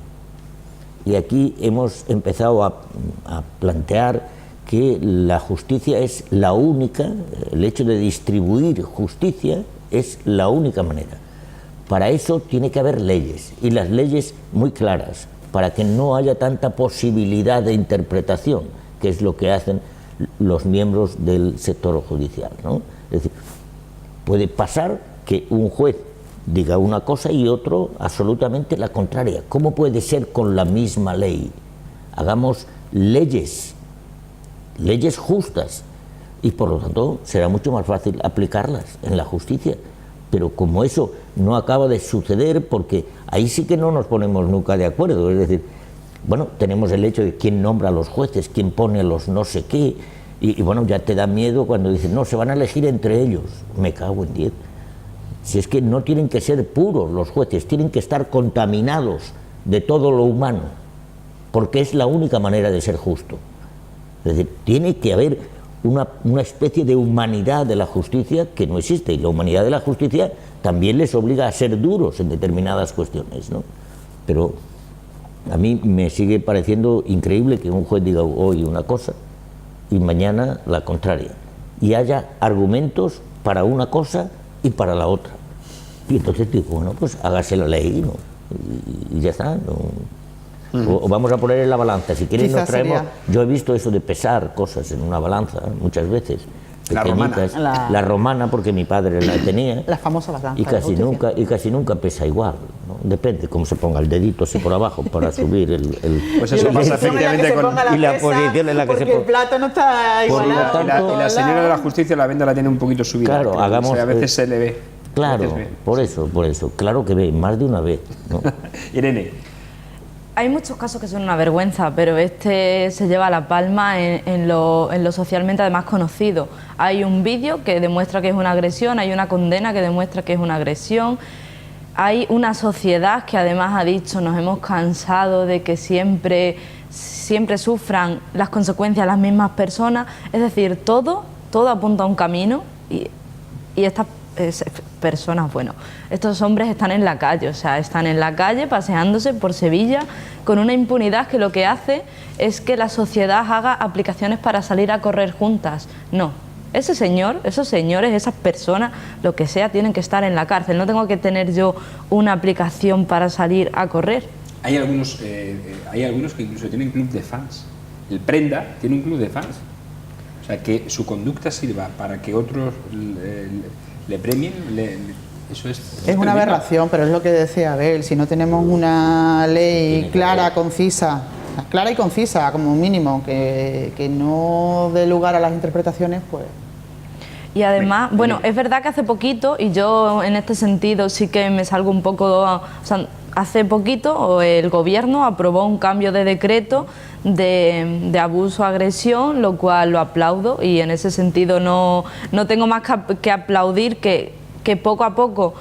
Y aquí hemos empezado a plantear que la justicia es la única, el hecho de distribuir justicia es la única manera. Para eso tiene que haber leyes, y las leyes muy claras, para que no haya tanta posibilidad de interpretación, que es lo que hacen los miembros del sector judicial, ¿no? Es decir, puede pasar que un juez diga una cosa y otro absolutamente la contraria. ¿Cómo puede ser con la misma ley? Hagamos leyes justas, y por lo tanto será mucho más fácil aplicarlas en la justicia. Pero como eso no acaba de suceder, porque ahí sí que no nos ponemos nunca de acuerdo, es decir, bueno, tenemos el hecho de quién nombra a los jueces, quién pone los no sé qué, y bueno, ya te da miedo cuando dicen, no, se van a elegir entre ellos. Me cago en 10. Si es que no tienen que ser puros los jueces, tienen que estar contaminados de todo lo humano, porque es la única manera de ser justo. Es decir, tiene que haber una especie de humanidad de la justicia que no existe, y la humanidad de la justicia también les obliga a ser duros en determinadas cuestiones, ¿no? Pero a mí me sigue pareciendo increíble que un juez diga hoy una cosa y mañana la contraria, y haya argumentos para una cosa y para la otra. Y entonces digo, bueno, pues hágase la ley, ¿no? Y ya está, ¿no? O vamos a poner en la balanza, si quieren nos traemos... Yo he visto eso de pesar cosas en una balanza muchas veces, pequeñitas, la romana, porque mi padre la tenía, la famosa balanza, y casi nunca pesa igual, ¿no? Depende cómo se ponga el dedito así por abajo para subir el pues eso pasa efectivamente con la posición en la que se porque el plato no está igualado. Y la señora de la justicia la venda la tiene un poquito subida, claro, hagamos, a veces se le ve. Claro, por eso, claro que ve, más de una vez, ¿no? Irene. Hay muchos casos que son una vergüenza, pero este se lleva la palma en lo socialmente además conocido. Hay un vídeo que demuestra que es una agresión, hay una condena que demuestra que es una agresión, hay una sociedad que además ha dicho nos hemos cansado de que siempre sufran las consecuencias las mismas personas. Es decir, todo apunta a un camino y estas personas, bueno, estos hombres están en la calle, o sea, están en la calle paseándose por Sevilla con una impunidad que lo que hace es que la sociedad haga aplicaciones para salir a correr juntas. No, ese señor, esos señores, esas personas, lo que sea, tienen que estar en la cárcel. No tengo que tener yo una aplicación para salir a correr. Hay algunos que incluso tienen club de fans. El Prenda tiene un club de fans. O sea, que su conducta sirva para que otros le premien, eso es una aberración, pero es lo que decía Abel, si no tenemos una ley clara y concisa como mínimo, que no dé lugar a las interpretaciones, pues... Y además, bueno, es verdad que hace poquito, y yo en este sentido sí que me salgo un poco, o sea, hace poquito el gobierno aprobó un cambio de decreto de abuso, agresión, lo cual lo aplaudo, y en ese sentido no tengo más que aplaudir que poco a poco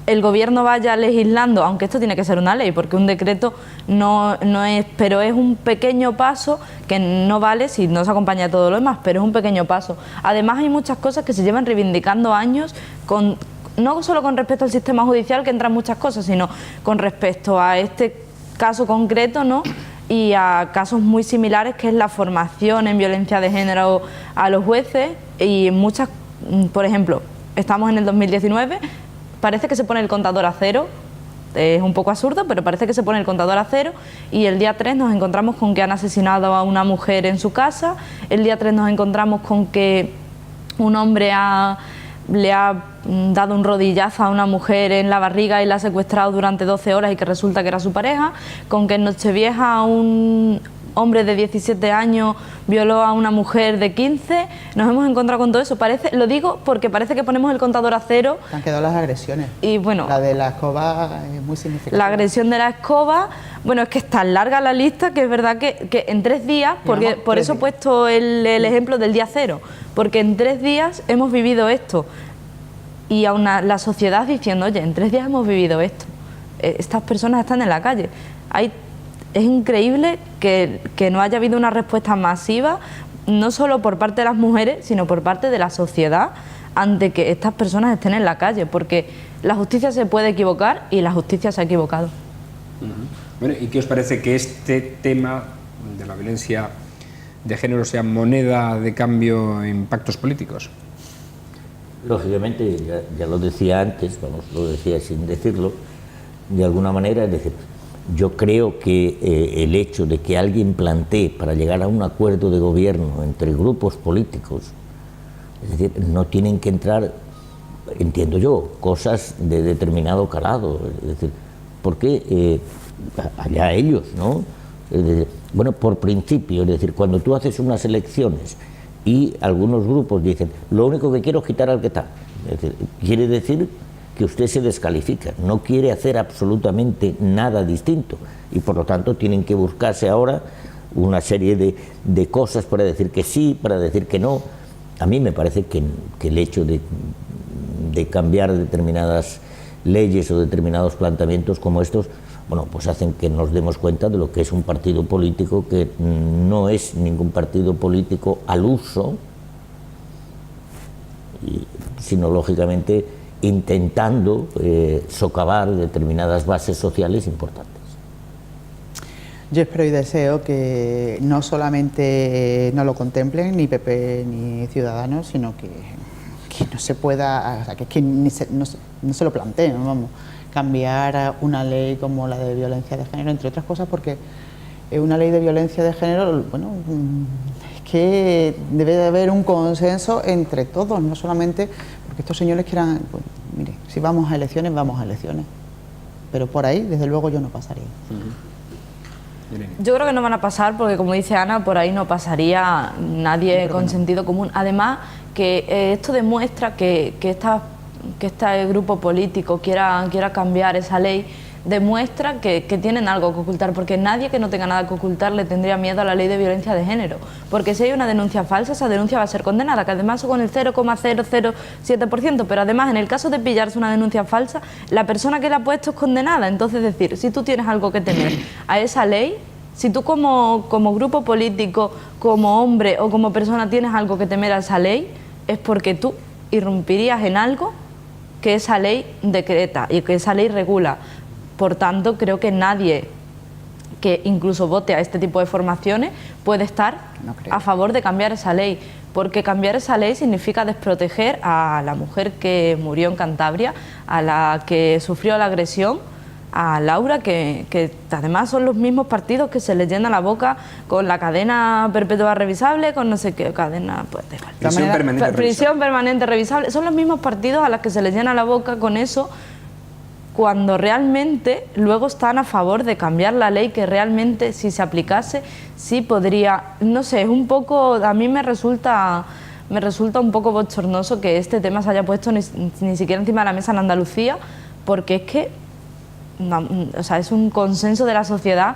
el gobierno vaya legislando, aunque esto tiene que ser una ley, porque un decreto no es, pero es un pequeño paso que no vale si no se acompaña todo lo demás, pero es un pequeño paso. Además hay muchas cosas que se llevan reivindicando años no solo con respecto al sistema judicial, que entran muchas cosas, sino con respecto a este caso concreto, ¿no? Y a casos muy similares, que es la formación en violencia de género a los jueces, y muchas, por ejemplo, estamos en el 2019, parece que se pone el contador a cero, es un poco absurdo, pero parece que se pone el contador a cero, y el día 3 nos encontramos con que han asesinado a una mujer en su casa, el día 3 nos encontramos con que un hombre le ha dado un rodillazo a una mujer en la barriga y la ha secuestrado durante 12 horas y que resulta que era su pareja, con que en Nochevieja hombre de 17 años violó a una mujer de 15, nos hemos encontrado con todo eso. Lo digo porque parece que ponemos el contador a cero. Han quedado las agresiones. Y bueno, la de la escoba es muy significativa. La agresión de la escoba, bueno, es que es tan larga la lista que es verdad que en 3 días, porque por eso he puesto el ejemplo del día cero, porque en 3 días hemos vivido esto. Y aún la sociedad diciendo, oye, en 3 días hemos vivido esto. Estas personas están en la calle. Es increíble que no haya habido una respuesta masiva, no solo por parte de las mujeres, sino por parte de la sociedad, ante que estas personas estén en la calle, porque la justicia se puede equivocar y la justicia se ha equivocado. Bueno, ¿y qué os parece que este tema de la violencia de género sea moneda de cambio en pactos políticos? Lógicamente, ya lo decía antes, vamos, lo decía sin decirlo, de alguna manera, es decir, yo creo que el hecho de que alguien plantee para llegar a un acuerdo de gobierno entre grupos políticos, es decir, no tienen que entrar, entiendo yo, cosas de determinado calado, es decir, porque allá ellos, ¿no? Bueno, por principio, es decir, cuando tú haces unas elecciones y algunos grupos dicen, lo único que quiero es quitar al que está, es decir, quiere decir que usted se descalifica, no quiere hacer absolutamente nada distinto y por lo tanto tienen que buscarse ahora una serie de cosas para decir que sí, para decir que no. A mí me parece que el hecho de cambiar determinadas leyes o determinados planteamientos como estos, bueno, pues hacen que nos demos cuenta de lo que es un partido político que no es ningún partido político al uso, sino lógicamente intentando socavar determinadas bases sociales importantes. Yo espero y deseo que no solamente no lo contemplen ni PP ni Ciudadanos, sino que no se pueda, o sea, que no se lo planteen, vamos, cambiar una ley como la de violencia de género, entre otras cosas porque una ley de violencia de género, bueno, es que debe de haber un consenso entre todos, no solamente porque estos señores quieran, pues, mire, si vamos a elecciones, vamos a elecciones, pero por ahí, desde luego, yo no pasaría. Yo creo que no van a pasar porque, como dice Ana, por ahí no pasaría nadie con sentido común. Además, que esto demuestra que este grupo político quiera cambiar esa ley, demuestra que tienen algo que ocultar, porque nadie que no tenga nada que ocultar le tendría miedo a la ley de violencia de género, porque si hay una denuncia falsa, esa denuncia va a ser condenada, que además con el 0,007%, pero además en el caso de pillarse una denuncia falsa, la persona que la ha puesto es condenada. Entonces, es decir, si tú tienes algo que temer a esa ley, si tú como grupo político, como hombre o como persona tienes algo que temer a esa ley, es porque tú irrumpirías en algo que esa ley decreta y que esa ley regula. Por tanto, creo que nadie que incluso vote a este tipo de formaciones puede estar a favor de cambiar esa ley, porque cambiar esa ley significa desproteger a la mujer que murió en Cantabria, a la que sufrió la agresión, a Laura, que además son los mismos partidos que se les llena la boca con la cadena perpetua revisable, con no sé qué cadena, pues da igual. Prisión permanente revisable. Son los mismos partidos a los que se les llena la boca con eso, cuando realmente luego están a favor de cambiar la ley, que realmente si se aplicase sí podría, no sé, es un poco, a mí me resulta un poco bochornoso que este tema se haya puesto ni siquiera encima de la mesa en Andalucía, porque es que no, o sea, es un consenso de la sociedad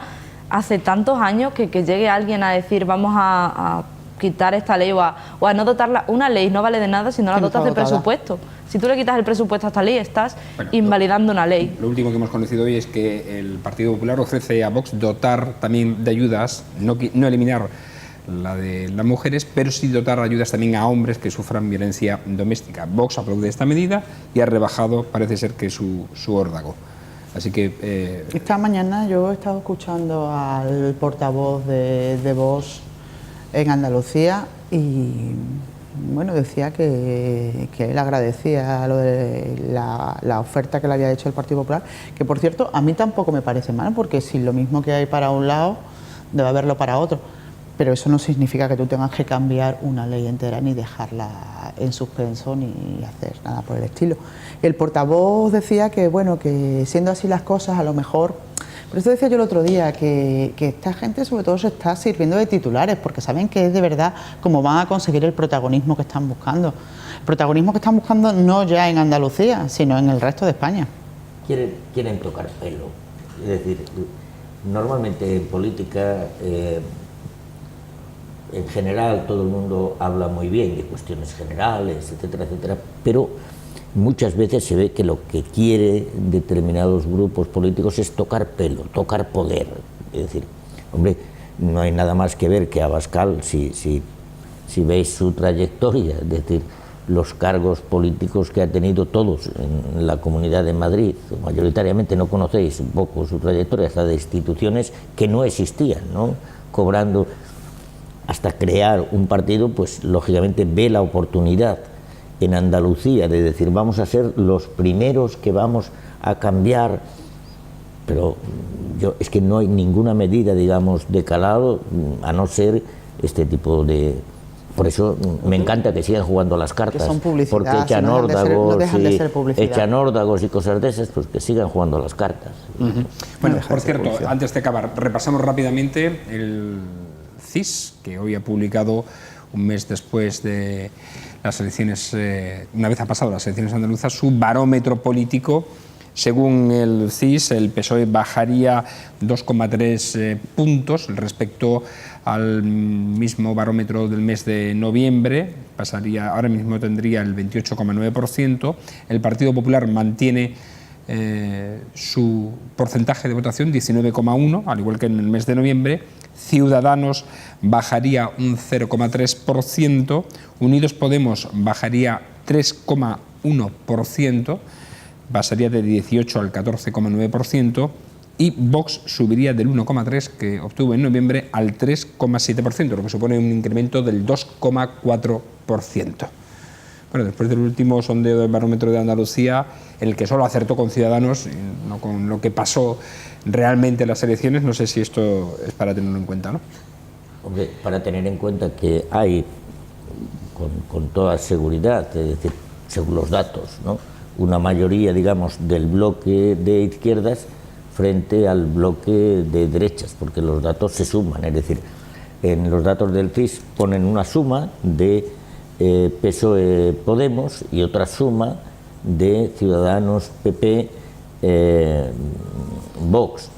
hace tantos años que llegue alguien a decir vamos a quitar esta ley o a no dotarla. Una ley no vale de nada si no la dotas de presupuesto. Si tú le quitas el presupuesto a esta ley, estás invalidando una ley. Lo último que hemos conocido hoy es que el Partido Popular ofrece a Vox dotar también de ayudas, no eliminar la de las mujeres, pero sí dotar ayudas también a hombres que sufran violencia doméstica. Vox aplaude esta medida y ha rebajado, parece ser que su órdago. Así que... Esta mañana yo he estado escuchando al portavoz de Vox en Andalucía y bueno, decía que él agradecía lo de la oferta que le había hecho el Partido Popular, que por cierto a mí tampoco me parece mal, porque si lo mismo que hay para un lado debe haberlo para otro, pero eso no significa que tú tengas que cambiar una ley entera ni dejarla en suspenso ni hacer nada por el estilo. El portavoz decía que bueno, que siendo así las cosas a lo mejor Por eso decía yo el otro día que esta gente sobre todo se está sirviendo de titulares, porque saben que es de verdad cómo van a conseguir el protagonismo que están buscando. El protagonismo que están buscando no ya en Andalucía, sino en el resto de España. Quieren tocar pelo. Es decir, normalmente en política, en general, todo el mundo habla muy bien de cuestiones generales, etcétera, etcétera, pero muchas veces se ve que lo que quiere determinados grupos políticos es tocar pelo, tocar poder. Es decir, hombre, no hay nada más que ver que Abascal, si veis su trayectoria, es decir, los cargos políticos que ha tenido todos en la Comunidad de Madrid, mayoritariamente no conocéis un poco su trayectoria, hasta de instituciones que no existían, ¿no? Cobrando hasta crear un partido, pues lógicamente ve la oportunidad en Andalucía de decir vamos a ser los primeros que vamos a cambiar, pero es que no hay ninguna medida, digamos, de calado, a no ser este tipo de... Por eso me encanta que sigan jugando a las cartas, porque echan órdagos y cosas de esas, pues que sigan jugando a las cartas. Bueno, por cierto, antes de acabar, repasamos rápidamente el CIS, que hoy ha publicado, un mes después de las elecciones, una vez ha pasado las elecciones andaluzas, su barómetro político. Según el CIS, el PSOE bajaría 2,3 puntos respecto al mismo barómetro del mes de noviembre, pasaría, ahora mismo tendría el 28,9%, el Partido Popular mantiene su porcentaje de votación, 19,1%, al igual que en el mes de noviembre. Ciudadanos bajaría un 0,3%, Unidos Podemos bajaría 3,1%, pasaría de 18 al 14,9%, y Vox subiría del 1,3% que obtuvo en noviembre al 3,7%, lo que supone un incremento del 2,4%. Bueno, después del último sondeo del barómetro de Andalucía, el que solo acertó con Ciudadanos, no con lo que pasó realmente en las elecciones, no sé si esto es para tenerlo en cuenta, ¿no? Hombre, para tener en cuenta que hay, con toda seguridad, es decir, según los datos, ¿no?, una mayoría, digamos, del bloque de izquierdas frente al bloque de derechas, porque los datos se suman, es decir, en los datos del CIS ponen una suma de PSOE Podemos y otra suma de Ciudadanos, PP, Vox.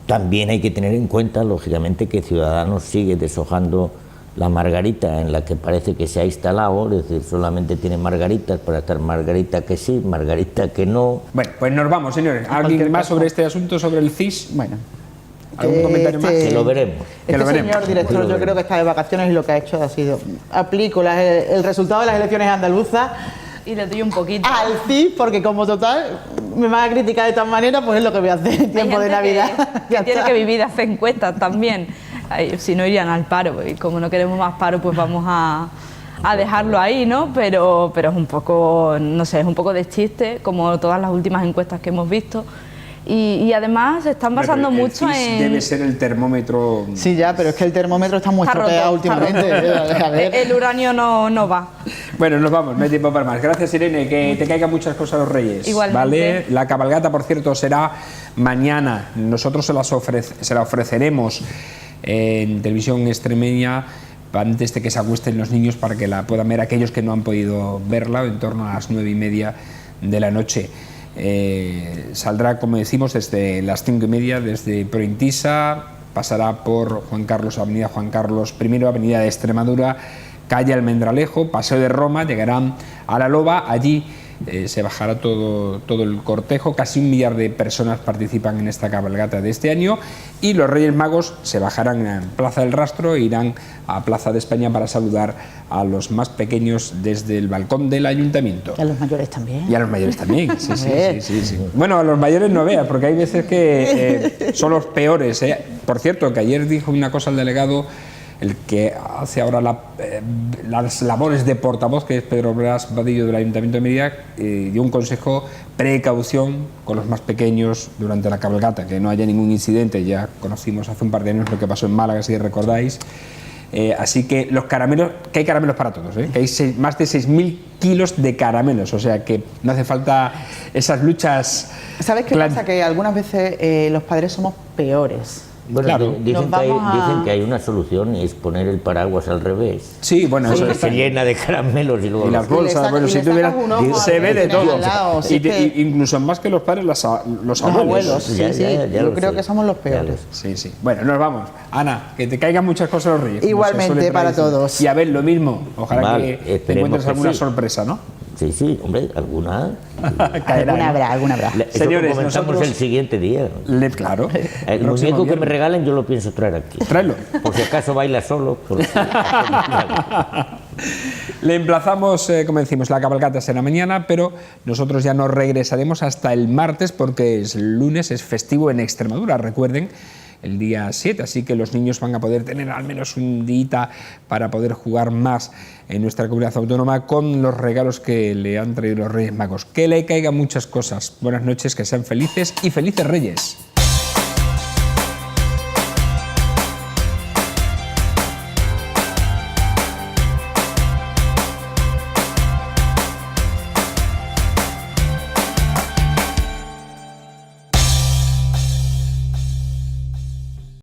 También hay que tener en cuenta, lógicamente, que Ciudadanos sigue deshojando la margarita en la que parece que se ha instalado, es decir, solamente tiene margaritas para estar margarita que sí, margarita que no. Bueno, pues nos vamos, señores. ¿Alguien más sobre este asunto, sobre el CIS? Bueno. ¿Algún comentario más? Que lo veremos. Señor director, yo creo que está de vacaciones y lo que ha hecho ha sido, aplico el resultado de las elecciones andaluzas y le doy un poquito al CIS, porque como total me van a criticar de esta manera, pues es lo que voy a hacer en tiempo de Navidad. Que tiene que vivir, hacer encuestas también. Si no irían al paro, y como no queremos más paro, pues vamos a dejarlo ahí, ¿no? Pero es un poco, no sé, es un poco de chiste, como todas las últimas encuestas que hemos visto. Y además se están basando mucho en... Debe ser el termómetro... Sí, ya, pero es que el termómetro está muy estropeado últimamente. A ver. El uranio no va. Bueno, nos vamos, no hay tiempo para más. Gracias, Irene, que te caigan muchas cosas a los Reyes. Igualmente. ¿Vale? La cabalgata, por cierto, será mañana. Nosotros se la ofreceremos en televisión extremeña antes de que se acuesten los niños, para que la puedan ver aquellos que no han podido verla, en torno a las 9:30 de la noche. Saldrá, como decimos, desde las 5:30, desde Prointisa, pasará por Juan Carlos, avenida Juan Carlos I, avenida de Extremadura, calle Almendralejo, Paseo de Roma, llegarán a La Loba. Allí se bajará todo el cortejo. Casi 1 millar de personas participan en esta cabalgata de este año, y los Reyes Magos se bajarán en Plaza del Rastro e irán a Plaza de España para saludar a los más pequeños desde el balcón del ayuntamiento. Y a los mayores también. Y a los mayores también, sí. Bueno, a los mayores no veas, porque hay veces que son los peores. Por cierto, que ayer dijo una cosa el delegado, el que hace ahora las labores de portavoz, que es Pedro Blas Vadillo del Ayuntamiento de Mérida, dio un consejo: precaución con los más pequeños durante la cabalgata, que no haya ningún incidente. Ya conocimos hace un par de años lo que pasó en Málaga, si recordáis. Así que los caramelos, que hay caramelos para todos, que hay más de 6.000 kilos de caramelos, o sea que no hace falta esas luchas. ¿Sabes qué pasa? Que algunas veces los padres somos peores. Bueno, claro. dicen que hay una solución, es poner el paraguas al revés. Sí, bueno, eso se llena de caramelos y luego y las bolsas, bueno, si tuvieras, se ve de todo. Incluso más que los padres, los abuelos. Sí, yo creo que somos los peores. Sí. Bueno, nos vamos. Ana, que te caigan muchas cosas los Reyes. Igualmente para todos. Y a ver, lo mismo. Ojalá que te encuentres alguna sorpresa, ¿no? Sí, hombre, alguna. Alguna habrá. Señores, eso comentamos el siguiente día. Claro. El muñeco que me regalen yo lo pienso traer aquí. Tráelo. Por si acaso baila solo. Le emplazamos, como decimos, la cabalgata será mañana, pero nosotros ya no regresaremos hasta el martes porque es lunes, es festivo en Extremadura, recuerden, el día 7, así que los niños van a poder tener al menos un día para poder jugar más en nuestra comunidad autónoma con los regalos que le han traído los Reyes Magos. Que le caigan muchas cosas. Buenas noches, que sean felices y felices Reyes.